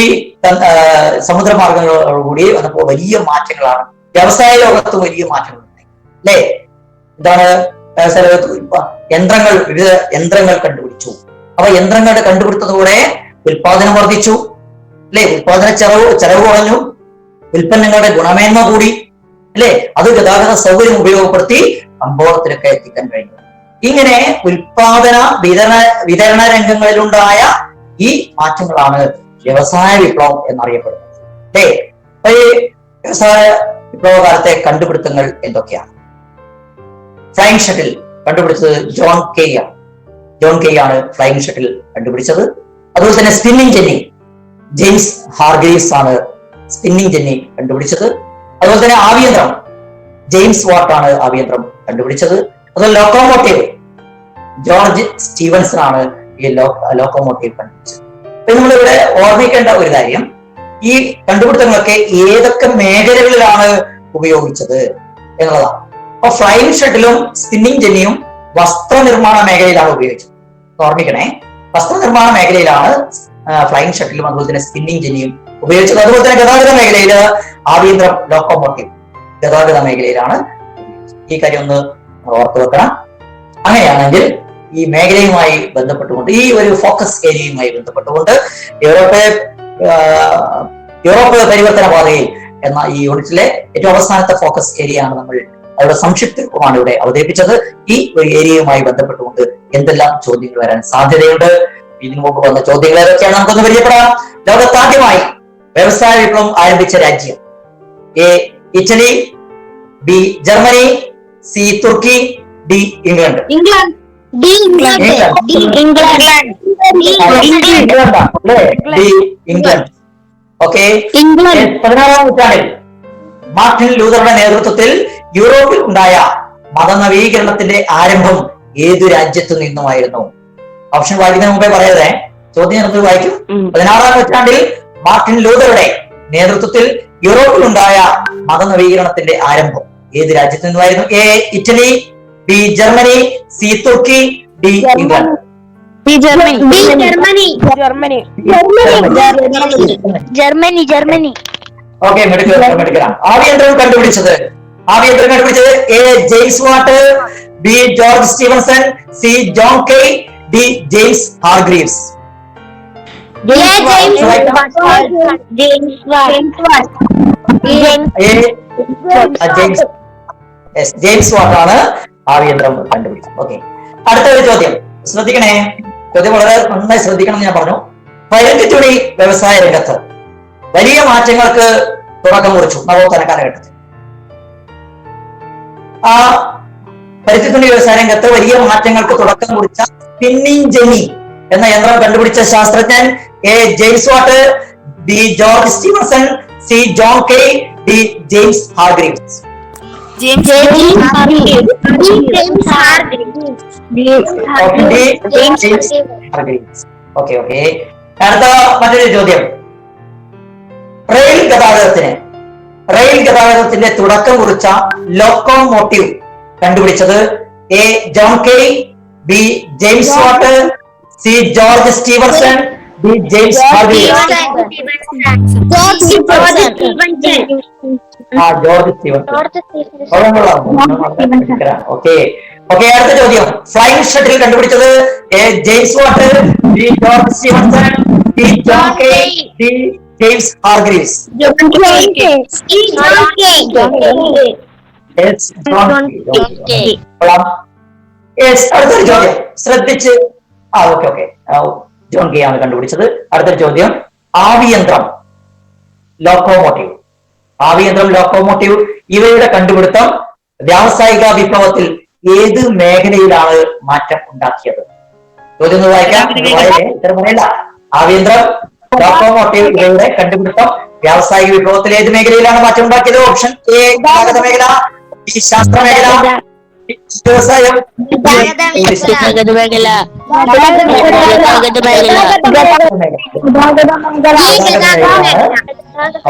സമുദ്രമാർഗങ്ങളോടുകൂടി വന്നപ്പോൾ വലിയ മാറ്റങ്ങളാണ് വ്യവസായ ലോകത്ത് വലിയ മാറ്റങ്ങൾ ഉണ്ടായി അല്ലേ. എന്താണ് വ്യവസായ ലോകത്ത് യന്ത്രങ്ങൾ, വിവിധ യന്ത്രങ്ങൾ കണ്ടുപിടിച്ചു. അപ്പൊ യന്ത്രങ്ങളുടെ കണ്ടുപിടുത്തത്തോടെ ഉൽപാദനം വർദ്ധിച്ചു അല്ലെ, ഉൽപാദന ചെലവ് കുറഞ്ഞു, ഉൽപ്പന്നങ്ങളുടെ ഗുണമേന്മ കൂടി അല്ലെ, അത് ഗതാഗത സൗകര്യം ഉപയോഗപ്പെടുത്തി കമ്പോളത്തിലൊക്കെ എത്തിക്കാൻ കഴിഞ്ഞു. ഇങ്ങനെ ഉൽപാദന വിതരണ രംഗങ്ങളിലുണ്ടായ ഈ മാറ്റങ്ങളാണ് വ്യവസായ വിപ്ലവം എന്നറിയപ്പെടുന്നത് അല്ലേ. അപ്പൊ ഈ വ്യവസായ വിപ്ലവ കാലത്തെ കണ്ടുപിടുത്തങ്ങൾ എന്തൊക്കെയാണ്? ഫ്ലൈയിങ് ഷട്ടിൽ കണ്ടുപിടിച്ചത് ജോൺ കെ ആണ് ഫ്ലൈയിങ് ഷട്ടിൽ കണ്ടുപിടിച്ചത്. അതുപോലെ തന്നെ സ്പിന്നിങ് ജെന്നി, ജെയിംസ് ഹാർഗ്രീവ്സ് ആണ് സ്പിന്നിങ് ജെന്നി കണ്ടുപിടിച്ചത്. അതുപോലെ തന്നെ ആവിയന്ത്രം, ജെയിംസ് വാട്ട് ആണ് ആവിയന്ത്രം കണ്ടുപിടിച്ചത്. അതുപോലെ ലോക്കോമോട്ടീവ്, ജോർജ് സ്റ്റീവൻസൺ ആണ് ഈ ലോക്കോമോട്ടീവ് കണ്ടുപിടിച്ചത്. അപ്പൊ നമ്മളിവിടെ ഓർമ്മിക്കേണ്ട ഒരു കാര്യം, ഈ കണ്ടുപിടുത്തങ്ങളൊക്കെ ഏതൊക്കെ മേഖലകളിലാണ് ഉപയോഗിച്ചത് എന്നുള്ളതാണ്. അപ്പൊ ഫ്ലൈയിങ് ഷട്ടിലും സ്പിന്നിങ് ജെന്നിയും വസ്ത്രനിർമ്മാണ മേഖലയിലാണ് ഉപയോഗിച്ചത്. ഓർമ്മിക്കണേ, വസ്ത്രനിർമ്മാണ മേഖലയിലാണ് ഫ്ലൈയിങ് ഷട്ടിലും അതുപോലെ തന്നെ സ്പിന്നിങ് ജെന്നിയും ഉപയോഗിച്ചത്. അതുപോലെ തന്നെ ഗതാഗത മേഖലയിൽ ആഭ്യന്തരം ലോക്കോമോട്ടീവ് ഗതാഗത മേഖലയിലാണ്. ഈ കാര്യം ഒന്ന് ഓർത്തു വെക്കണം. അങ്ങനെയാണെങ്കിൽ ഈ മേഖലയുമായി ബന്ധപ്പെട്ടുകൊണ്ട്, ഈ ഒരു ഫോക്കസ് ഏരിയയുമായി ബന്ധപ്പെട്ടുകൊണ്ട് യൂറോപ്പ് പരിവർത്തന പാതയിൽ എന്ന ഈ യൂണിറ്റിലെ ഏറ്റവും അവസാനത്തെ ഫോക്കസ് ഏരിയ ആണ് നമ്മൾ അവരുടെ സംക്ഷിപ്തമാണ് ഇവിടെ അവതരിപ്പിച്ചത്. ഈ ഒരു ഏരിയയുമായി ബന്ധപ്പെട്ടുകൊണ്ട് എന്തെല്ലാം ചോദ്യങ്ങൾ വരാൻ സാധ്യതയുണ്ട്, ഇതിനു മുമ്പ് വന്ന ചോദ്യങ്ങൾ ഏതൊക്കെയാണ് നമുക്കൊന്ന് പരിചയപ്പെടാം. ലോകത്താദ്യമായി വ്യവസായ വിപ്ലവം ആരംഭിച്ച രാജ്യം? A Italy, B Germany, C Turkey, D England. Okay. 16-ാം നൂറ്റാണ്ടിൽ മാർട്ടിൻ ലൂതറുടെ നേതൃത്വത്തിൽ യൂറോപ്പിൽ ഉണ്ടായ മതനവീകരണത്തിന്റെ ആരംഭം ഏതു രാജ്യത്തു നിന്നുമായിരുന്നു? ഓപ്ഷൻ വായിക്കുന്നതിന് മുമ്പേ പറയതേ, ചോദ്യം നമുക്ക് വായിക്കും. 16-ാം നൂറ്റാണ്ടിൽ മാർട്ടിൻ ലൂതറുടെ നേതൃത്വത്തിൽ യൂറോപ്പിൽ ഉണ്ടായ മതനവീകരണത്തിന്റെ ആരംഭം ഏത് രാജ്യത്തു നിന്നുമായിരുന്നു? A Italy, B Germany, C Turkey, D England. Okay, മെടുക്കണം. ആവിയന്ത്രം കണ്ടുപിടിച്ചത് A James Watt, B George Stephenson, C John Kay, D James Hargreaves. James Watt ആണ് ആവിയന്ത്രം കണ്ടുപിടിച്ചത്. ഓക്കെ, അടുത്തൊരു ചോദ്യം ശ്രദ്ധിക്കണേ. ചോദ്യം വളരെ നന്നായി ശ്രദ്ധിക്കണം എന്ന് ഞാൻ പറഞ്ഞു. പരുത്തിത്തുണി വ്യവസായ രംഗത്ത് വലിയ മാറ്റങ്ങൾക്ക് തുടക്കം കുറിച്ചു നവോത്ഥാന കാലഘട്ടത്തിൽ. ആ പരുത്തിത്തുണി വ്യവസായ രംഗത്ത് വലിയ മാറ്റങ്ങൾക്ക് തുടക്കം കുറിച്ച സ്പിന്നിങ് ജെന്നി എന്ന യന്ത്രം കണ്ടുപിടിച്ച ശാസ്ത്രജ്ഞൻ A James Watt, B George Stephenson, C John Kay, D James Hargreaves. അടുത്ത മറ്റൊരു ചോദ്യം. റെയിൽ ഗതാഗതത്തിന്റെ തുടക്കം കുറിച്ച ലോക്കോമോട്ടീവ് കണ്ടുപിടിച്ചത് A John K, B James Watt, C George Stephenson, D James Hargreaves. George Stephenson. Okay. അടുത്ത ചോദ്യം. ഫ്ലൈയിങ് ഷട്ടിൽ കണ്ടുപിടിച്ചത് A James Watt, B George Stephenson, D John Kay, D James Hargreaves. അടുത്തൊരു ചോദ്യം ശ്രദ്ധിച്ച്. John K ആണ് കണ്ടുപിടിച്ചത്. അടുത്തൊരു ചോദ്യം. ആവിയന്ത്രം, ലോക്കോമോട്ടീവ് ഇവയുടെ കണ്ടുപിടുത്തം വ്യാവസായിക വിപ്ലവത്തിൽ ഏത് മേഖലയിലാണ് മാറ്റം ഉണ്ടാക്കിയത്? ചോദ്യം ഒന്ന് വായിക്കാം. ഉത്തരം പറയില്ല. ആവിയന്ത്രം, ലോക്കോമോട്ടീവ് ഇവയുടെ കണ്ടുപിടുത്തം വ്യാവസായിക വിപ്ലവത്തിൽ ഏത് മേഖലയിലാണ് മാറ്റം ഉണ്ടാക്കിയത്? ഓപ്ഷൻ എ ഗതാഗത മേഖല, ബി ശാസ്ത്ര മേഖല, വ്യവസായം,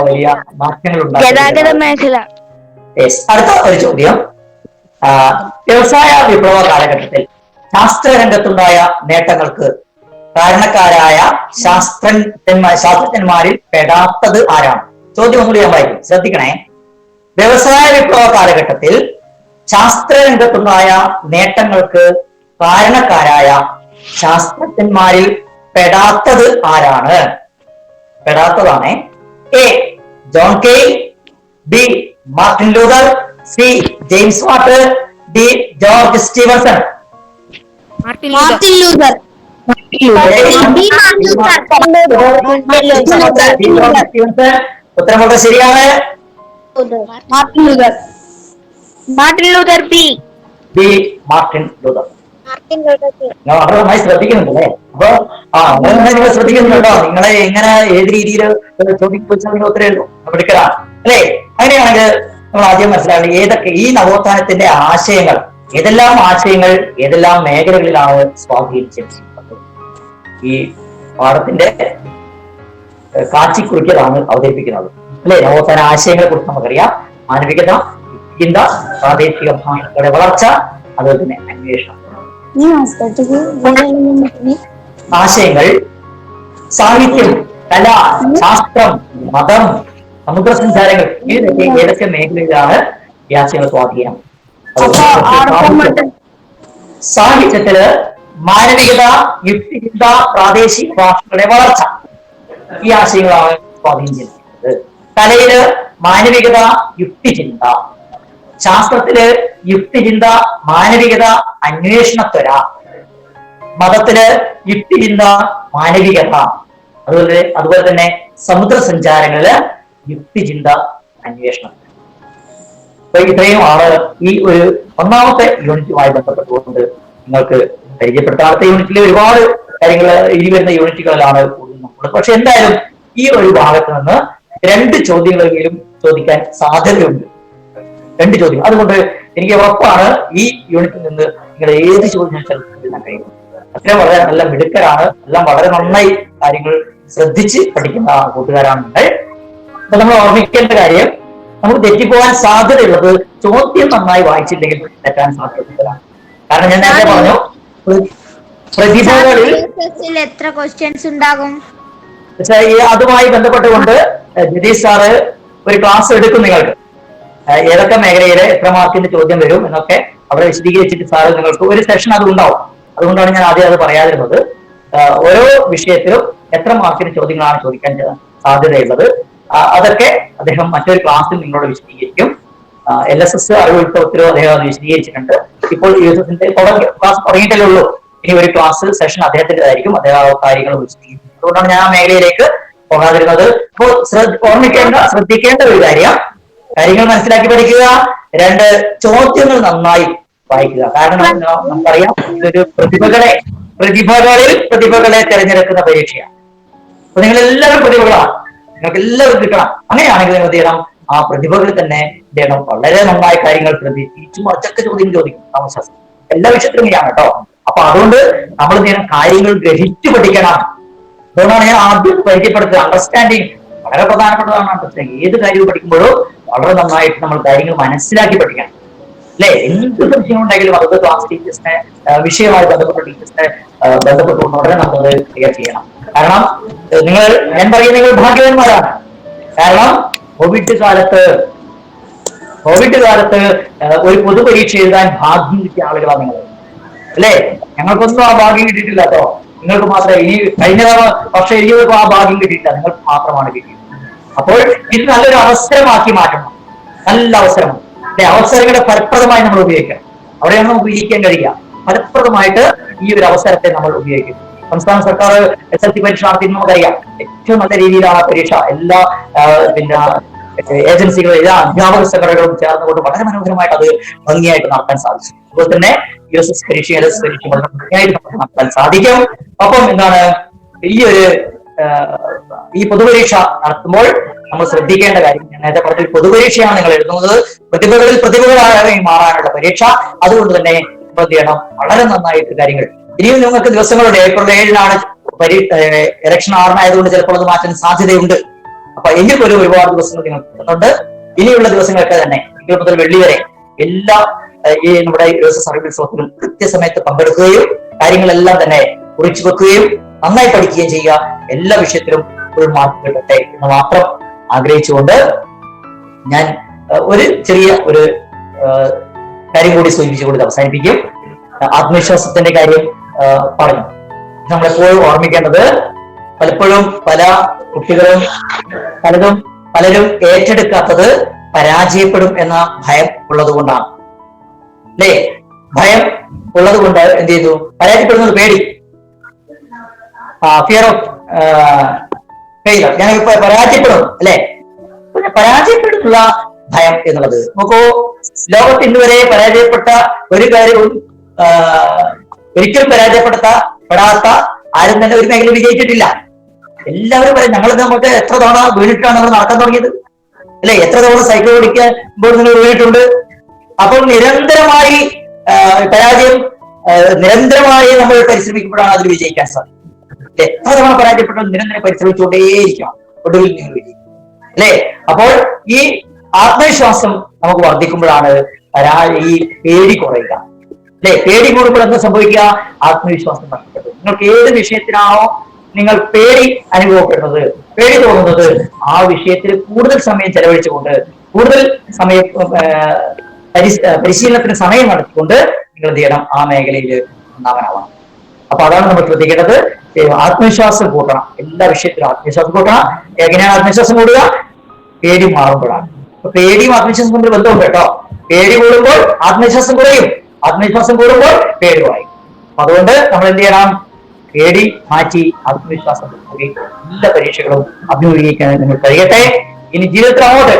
വലിയ മാറ്റങ്ങൾ ഉണ്ടാക്കി. അടുത്ത ഒരു ചോദ്യം. വ്യവസായ വിപ്ലവ കാലഘട്ടത്തിൽ ശാസ്ത്രരംഗത്തുണ്ടായ നേട്ടങ്ങൾക്ക് കാരണക്കാരായ ശാസ്ത്രജ്ഞന്മാരിൽ പെടാത്തത് ആരാണ്? ചോദ്യം ഒന്നുകൂടി ഞാൻ വായിക്കും, ശ്രദ്ധിക്കണേ. വ്യവസായ വിപ്ലവ കാലഘട്ടത്തിൽ ശാസ്ത്രരംഗത്തുണ്ടായ നേട്ടങ്ങൾക്ക് കാരണക്കാരായ ശാസ്ത്രജ്ഞന്മാരിൽ പെടാത്തത് ആരാണ്? പെടാത്തതാണ്. A John Kane, B Martin Luther, C James Watt, D George Stephenson. Martin Luther. ഉത്തരം വളരെ ശരിയാണ്. Martin Luther. B Martin Luther. വളരെ നന്നായി ശ്രദ്ധിക്കുന്നുണ്ടല്ലേ? അപ്പൊ നിങ്ങൾ ശ്രദ്ധിക്കുന്നുണ്ടോ? നിങ്ങളെ എങ്ങനെ ഏത് രീതിയിൽ ചോദിച്ചാൽ നിങ്ങൾ ഉത്തരം എഴുതും, എടുക്കലാണ് അല്ലേ? അങ്ങനെയാണെങ്കിൽ നമ്മൾ ആദ്യം മനസ്സിലാക്കുന്നത് ഏതൊക്കെ ഈ നവോത്ഥാനത്തിന്റെ ആശയങ്ങൾ, ഏതെല്ലാം ആശയങ്ങൾ ഏതെല്ലാം മേഖലകളിലാണ് സ്വാധീനിച്ചിട്ടുള്ളത്. ഈ പാഠത്തിന്റെ കാച്ചിക്കുറിക്കലാണ് അവതരിപ്പിക്കുന്നത് അല്ലെ? നവോത്ഥാന ആശയങ്ങളെ കുറിച്ച് നമുക്കറിയാം. മാനവികത, ചിന്ത, പ്രാദേശിക ഭാഷകളുടെ വളർച്ച, അതുപോലെ തന്നെ അന്വേഷണം. ആശയങ്ങൾ സാഹിത്യം, കല, ശാസ്ത്രം, മതം, സമുദ്രസഞ്ചാരങ്ങൾ, ഏതൊക്കെ മേഖലയിലാണ് ഈ ആശയങ്ങൾ സ്വാധീനം? സാഹിത്യത്തില് മാനവികത, യുക്തിചിന്ത, പ്രാദേശിക ഭാഷകളുടെ വളർച്ച, ഈ ആശയങ്ങളാണ് സ്വാധീനിച്ചിരിക്കുന്നത്. കലയില് മാനവികത, യുക്തിചിന്ത, ശാസ്ത്രത്തില് യുക്തിചിന്ത, മാനവികത, അന്വേഷണത്വര, മതത്തില് യുക്തിചിന്ത, മാനവികത, അതുപോലെ തന്നെ സമുദ്രസഞ്ചാരങ്ങളില് യുക്തിചിന്ത, അന്വേഷണം. അപ്പൊ ഇത്രയുമാണ് ഈ ഒരു ഒന്നാമത്തെ യൂണിറ്റുമായി ബന്ധപ്പെട്ടുകൊണ്ട് നിങ്ങൾക്ക് പരിചയപ്പെടുത്താം. അടുത്ത യൂണിറ്റിൽ ഒരുപാട് കാര്യങ്ങൾ ഇനി വരുന്ന യൂണിറ്റുകളിലാണ് കൂടുതൽ. പക്ഷെ എന്തായാലും ഈ ഒരു ഭാഗത്ത് നിന്ന് 2 ചോദ്യങ്ങളെങ്കിലും ചോദിക്കാൻ സാധ്യതയുണ്ട്. 2 ചോദ്യം. അതുകൊണ്ട് എനിക്ക് ഉറപ്പാണ് ഈ യൂണിറ്റിൽ നിന്ന് നിങ്ങൾ ഏത് ചോദ്യം ചോദിക്കാൻ കഴിയും. അത്രയും വളരെ നല്ല മിടുക്കരാണ്, എല്ലാം വളരെ നന്നായി കാര്യങ്ങൾ ശ്രദ്ധിച്ച് പഠിക്കുന്ന കൂട്ടുകാരാണ് നിങ്ങൾ. അപ്പൊ നമ്മൾ ഓർമ്മിക്കേണ്ട കാര്യം, നമുക്ക് തെറ്റിപ്പോകാൻ സാധ്യതയുള്ളത് ചോദ്യം നന്നായി വായിച്ചില്ലെങ്കിൽ തെറ്റാൻ സാധ്യതയാണ്. കാരണം ഞാൻ നേരത്തെ പറഞ്ഞു, പ്രതിഭകളിൽ എത്ര ക്വസ്റ്റ്യൻസ് ഉണ്ടാകും അതുമായി ബന്ധപ്പെട്ടുകൊണ്ട് ജഗദീഷ് സാറ് ഒരു ക്ലാസ് എടുക്കും നിങ്ങൾക്ക്. ഏതൊക്കെ മേഖലയിലെ എത്ര മാർക്കിന്റെ ചോദ്യം വരും എന്നൊക്കെ അവിടെ വിശദീകരിച്ചിട്ട് സാറ് നിങ്ങൾക്ക് ഒരു സെഷൻ അത് ഉണ്ടാവും. അതുകൊണ്ടാണ് ഞാൻ ആദ്യം അത് പറയാതിരുന്നത്. ഓരോ വിഷയത്തിലും എത്ര മാർക്കിന് ചോദ്യങ്ങളാണ് ചോദിക്കാൻ സാധ്യതയുള്ളത്, അതൊക്കെ അദ്ദേഹം മറ്റൊരു ക്ലാസ്സിൽ നിങ്ങളോട് വിശദീകരിക്കും. LSS അറിവുത്സവത്തിലും അദ്ദേഹം അത് വിശദീകരിച്ചിട്ടുണ്ട്. ഇപ്പോൾ USSന്റെ ക്ലാസ് തുടങ്ങിയിട്ടല്ലേ ഉള്ളൂ. ഇനി ഒരു ക്ലാസ് സെഷൻ അദ്ദേഹത്തിൻ്റെതായിരിക്കും, അദ്ദേഹം കാര്യങ്ങൾ വിശദീകരിക്കും. അതുകൊണ്ടാണ് ഞാൻ ആ മേഖലയിലേക്ക് പോകാതിരുന്നത്. അപ്പോൾ ശ്രദ്ധിക്കേണ്ട ഒരു കാര്യങ്ങൾ മനസ്സിലാക്കി പഠിക്കുക. 2 ചോദ്യങ്ങൾ നന്നായി വായിക്കുക. കാരണം നമുക്കറിയാം, ഇതൊരു പ്രതിഭകളെ തിരഞ്ഞെടുക്കുന്ന പരീക്ഷയാണ്. അപ്പൊ നിങ്ങൾ എല്ലാവരും പ്രതിഭകളാണ്, നിങ്ങൾക്ക് എല്ലാവരും കിട്ടണം. അങ്ങനെയാണെങ്കിൽ നിങ്ങൾ എന്ത് ചെയ്യണം? ആ പ്രതിഭകളിൽ തന്നെ എന്ത് ചെയ്യണം? വളരെ നന്നായി കാര്യങ്ങൾ തിരിച്ചു മറിച്ചൊക്കെ ചോദ്യം ചോദിക്കും. താമസശാസ്ത്രം എല്ലാ വിഷയത്തിലും ഇങ്ങനെയാണ് കേട്ടോ. അപ്പൊ അതുകൊണ്ട് നമ്മൾ എന്ത് ചെയ്യണം? കാര്യങ്ങൾ ഗ്രഹിച്ചു പഠിക്കണം. അതുകൊണ്ടാണ് ഞാൻ ആദ്യം പരിചയപ്പെടുത്തുക. അണ്ടർസ്റ്റാൻഡിങ് വളരെ പ്രധാനപ്പെട്ടതാണ്. അണ്ടർസ്റ്റാൻഡിങ് ഏത് കാര്യവും പഠിക്കുമ്പോഴും വളരെ നന്നായിട്ട് നമ്മൾ കാര്യങ്ങൾ മനസ്സിലാക്കി പഠിക്കണം അല്ലെ? എന്ത് സംശയം ഉണ്ടെങ്കിലും അതൊക്കെ ക്ലാസ് ടീച്ചേഴ്സിനെ, വിഷയവുമായി ബന്ധപ്പെട്ട ടീച്ചേഴ്സിനെ ബന്ധപ്പെട്ടുകൊണ്ട് ഉടനെ നമ്മളത് ക്ലിയർ ചെയ്യണം. കാരണം ഞാൻ പറയുന്നത് നിങ്ങൾ ഭാഗ്യവാന്മാരാണ്. കാരണം കോവിഡ് കാലത്ത് ഒരു പൊതുപരീക്ഷ എഴുതാൻ ഭാഗ്യം കിട്ടിയ ആളുകളാണ് നിങ്ങൾ അല്ലേ? ഞങ്ങൾക്കൊന്നും ആ ഭാഗ്യം കിട്ടിയിട്ടില്ല കേട്ടോ. നിങ്ങൾക്ക് മാത്രമേ, ഇനി കഴിഞ്ഞ വർഷം എനിക്കും ആ ഭാഗ്യം കിട്ടിയിട്ടില്ല, നിങ്ങൾക്ക് മാത്രമാണ് കിട്ടിയത്. അപ്പോൾ ഇത് നല്ലൊരു അവസരമാക്കി മാറ്റണം. നല്ല അവസരമാണ് അല്ലെ? അവസരങ്ങളെ ഫലപ്രദമായി നമ്മൾ ഉപയോഗിക്കണം. അവിടെയാണ് നമുക്ക് ഉപയോഗിക്കാൻ കഴിയുക. ഫലപ്രദമായിട്ട് ഈ ഒരു അവസരത്തെ നമ്മൾ ഉപയോഗിക്കും. സംസ്ഥാന സർക്കാർ SSLC പരീക്ഷ നടത്തി നമുക്കറിയാം. ഏറ്റവും നല്ല രീതിയിലാണ് പരീക്ഷ. എല്ലാ ഏജൻസികളും, എല്ലാ അധ്യാപക സംഘടനകളും ചേർന്നുകൊണ്ട് വളരെ മനോഹരമായിട്ട് അത് ഭംഗിയായിട്ട് നടത്താൻ സാധിച്ചു. അതുപോലെ തന്നെ USS പരീക്ഷ, LS പരീക്ഷ വളരെ ഭംഗിയായിട്ട് നമുക്ക് നടത്താൻ സാധിക്കും. ഒപ്പം എന്താണ്, ഈ പൊതുപരീക്ഷ നടത്തുമ്പോൾ നമ്മൾ ശ്രദ്ധിക്കേണ്ട കാര്യം, ഞാൻ നേരത്തെ പറഞ്ഞ പൊതുപരീക്ഷയാണ് നിങ്ങൾ എഴുതുന്നത്. പ്രതിഭകളായി മാറാനുള്ള പരീക്ഷ. അതുകൊണ്ട് തന്നെ എന്ത് ചെയ്യണം? വളരെ നന്നായിട്ട് കാര്യങ്ങൾ. ഇനിയും നിങ്ങൾക്ക് ദിവസങ്ങളുണ്ട്. ഏപ്രിൽ 7-നാണ് ഇലക്ഷൻ 6 ആയതുകൊണ്ട് ചിലപ്പോൾ അത് മാറ്റാൻ സാധ്യതയുണ്ട്. അപ്പൊ എങ്കിൽ പോലും ഒരുപാട് ദിവസങ്ങൾ നിങ്ങൾ കിട്ടുന്നുണ്ട്. ഇനിയുള്ള ദിവസങ്ങളൊക്കെ തന്നെ തിങ്കൾ മുതൽ വെള്ളി വരെ എല്ലാ ഈ നമ്മുടെ സർവീസ് ഉത്സവത്തിലും കൃത്യസമയത്ത് പങ്കെടുക്കുകയും കാര്യങ്ങളെല്ലാം തന്നെ കുറിച്ചു വെക്കുകയും നന്നായി പഠിക്കുകയും ചെയ്യുക. എല്ലാ വിഷയത്തിലും ഫുൾ മാർക്ക് കിട്ടട്ടെ എന്ന് മാത്രം ആഗ്രഹിച്ചുകൊണ്ട് ഞാൻ ഒരു ചെറിയ ഒരു കാര്യം കൂടി സൂചിപ്പിച്ചുകൊണ്ട് അവസാനിപ്പിക്കും. ആത്മവിശ്വാസത്തിന്റെ കാര്യം പറഞ്ഞു. നമ്മളെപ്പോഴും ഓർമ്മിക്കേണ്ടത്, പലപ്പോഴും പല കുട്ടികളും പലരും ഏറ്റെടുക്കാത്തത് പരാജയപ്പെടും എന്ന ഭയം ഉള്ളത് കൊണ്ടാണ്. അല്ലേ? ഭയം ഉള്ളത് കൊണ്ട് എന്ത് ചെയ്തു? പരാജയപ്പെടുന്നത് പേടി, ഫിയർ ഓഫ് ഫെയിലർ. ഞാൻ പരാജയപ്പെടും, അല്ലെ? പരാജയപ്പെടുന്നുള്ള ഭയം എന്നുള്ളത് നോക്കൂ, ലോകത്ത് ഇന്നുവരെ പരാജയപ്പെട്ട ഒരു കാര്യവും ഒരിക്കലും പരാജയപ്പെടാത്ത ആരും തന്നെ ഒരു മേഖല വിജയിച്ചിട്ടില്ല. എല്ലാവരും പറയും നമുക്ക് എത്ര തവണ വീണിട്ടാണ് നമ്മൾ നടക്കാൻ തുടങ്ങിയത്, അല്ലെ? എത്ര തവണ സൈക്കിൾ ഓടിക്കുമ്പോൾ നിങ്ങൾ വീണിട്ടുണ്ട്. അപ്പോൾ നിരന്തരമായി നിരന്തരമായി നമ്മൾ പരിശ്രമിക്കുമ്പോഴാണ് അതിൽ വിജയിക്കാൻ സാധിക്കും. എത്ര തവണ പരാജയപ്പെട്ടാൽ നിരന്തരം പരിശ്രമിച്ചുകൊണ്ടേയിരിക്കണം, ഒടുവിൽ നിങ്ങൾ വിജയിക്കും, അല്ലെ? അപ്പോൾ ഈ ആത്മവിശ്വാസം നമുക്ക് വർദ്ധിക്കുമ്പോഴാണ് ഈ പേടി കുറയുക, അല്ലെ? പേടി കൂടുമ്പോൾ എന്താ സംഭവിക്കുക? ആത്മവിശ്വാസം നഷ്ടപ്പെട്ടു. നിങ്ങൾക്ക് ഏത് വിഷയത്തിനാണോ നിങ്ങൾ പേടി അനുഭവപ്പെടുന്നത്, പേടി തോന്നുന്നത്, ആ വിഷയത്തിൽ കൂടുതൽ സമയം ചെലവഴിച്ചുകൊണ്ട്, കൂടുതൽ സമയം പരിശീലനത്തിന് സമയം നടത്തിക്കൊണ്ട് നിങ്ങൾ എന്ത് ചെയ്യണം? ആ മേഖലയിൽ ഒന്നാമനാവണം. അപ്പൊ അതാണ് നമ്മൾ ശ്രദ്ധിക്കേണ്ടത്. ആത്മവിശ്വാസം കൂട്ടണം, എല്ലാ വിഷയത്തിലും ആത്മവിശ്വാസം കൂട്ടണം. എങ്ങനെയാണ് ആത്മവിശ്വാസം കൂടുക? പേടി മാറുമ്പോഴാണ്. അപ്പൊ പേടിയും ആത്മവിശ്വാസം തമ്മിൽ ബന്ധമുണ്ട് കേട്ടോ. പേടി കൂടുമ്പോൾ ആത്മവിശ്വാസം കുറയും, ആത്മവിശ്വാസം കൂടുമ്പോൾ പേടി കുറയും. അതുകൊണ്ട് നമ്മൾ എന്ത് ചെയ്യണം? പേടി മാറ്റി ആത്മവിശ്വാസം എല്ലാ പരീക്ഷകളും അഭിമുഖീകരിക്കാൻ നിങ്ങൾ കഴിയട്ടെ. ഇനി ജീവിതത്തിൽ അങ്ങോട്ട്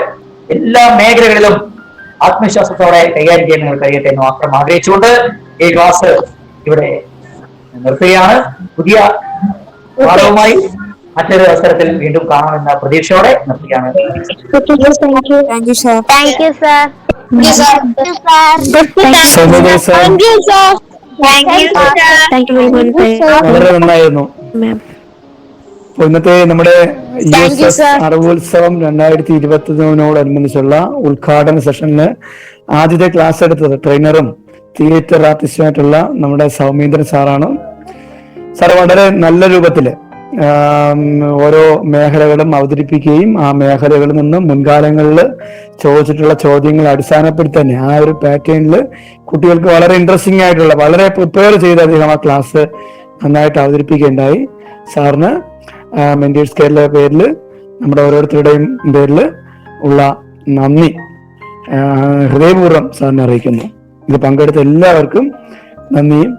എല്ലാ മേഖലകളിലും ആത്മവിശ്വാസത്തോടെ കൈകാര്യം ചെയ്യാൻ നിങ്ങൾ കഴിയട്ടെ എന്ന് മാത്രം ആഗ്രഹിച്ചുകൊണ്ട് ഈ ക്ലാസ് ഇവിടെ നിർത്തുകയാണ്. പുതിയ പാഠവുമായി മറ്റൊരു അവസരത്തിൽ വീണ്ടും കാണാമെന്ന പ്രതീക്ഷയോടെ നിർത്തുകയാണ്. വളരെ നന്നായിരുന്നു. ഇന്നത്തെ നമ്മുടെ USS അറിവോത്സവം 2021 ഉദ്ഘാടന സെഷനില് ആദ്യത്തെ ക്ലാസ് എടുത്തത് ട്രെയിനറും തിയേറ്റർ ആർട്ടിസ്റ്റുമായിട്ടുള്ള നമ്മുടെ സൗമീന്ദ്രൻ സാറാണ്. സാർ വളരെ നല്ല രൂപത്തില് ഓരോ മേഖലകളും അവതരിപ്പിക്കുകയും ആ മേഖലകളിൽ നിന്ന് മുൻകാലങ്ങളിൽ ചോദിച്ചിട്ടുള്ള ചോദ്യങ്ങൾ അടിസ്ഥാനപ്പെടുത്തി തന്നെ ആ ഒരു പാറ്റേണിൽ കുട്ടികൾക്ക് വളരെ ഇൻട്രസ്റ്റിംഗ് ആയിട്ടുള്ള, വളരെ പ്രിപ്പയർ ചെയ്ത് അദ്ദേഹം ആ ക്ലാസ് നന്നായിട്ട് അവതരിപ്പിക്കുകയുണ്ടായി. സാറിന് മെന്റേഴ്സ് കേരള പേരിൽ, നമ്മുടെ ഓരോരുത്തരുടെയും പേരിൽ ഉള്ള നന്ദി ഹൃദയപൂർവ്വം സാറിനെ അറിയിക്കുന്നു. ഇത് പങ്കെടുത്ത എല്ലാവർക്കും നന്ദിയും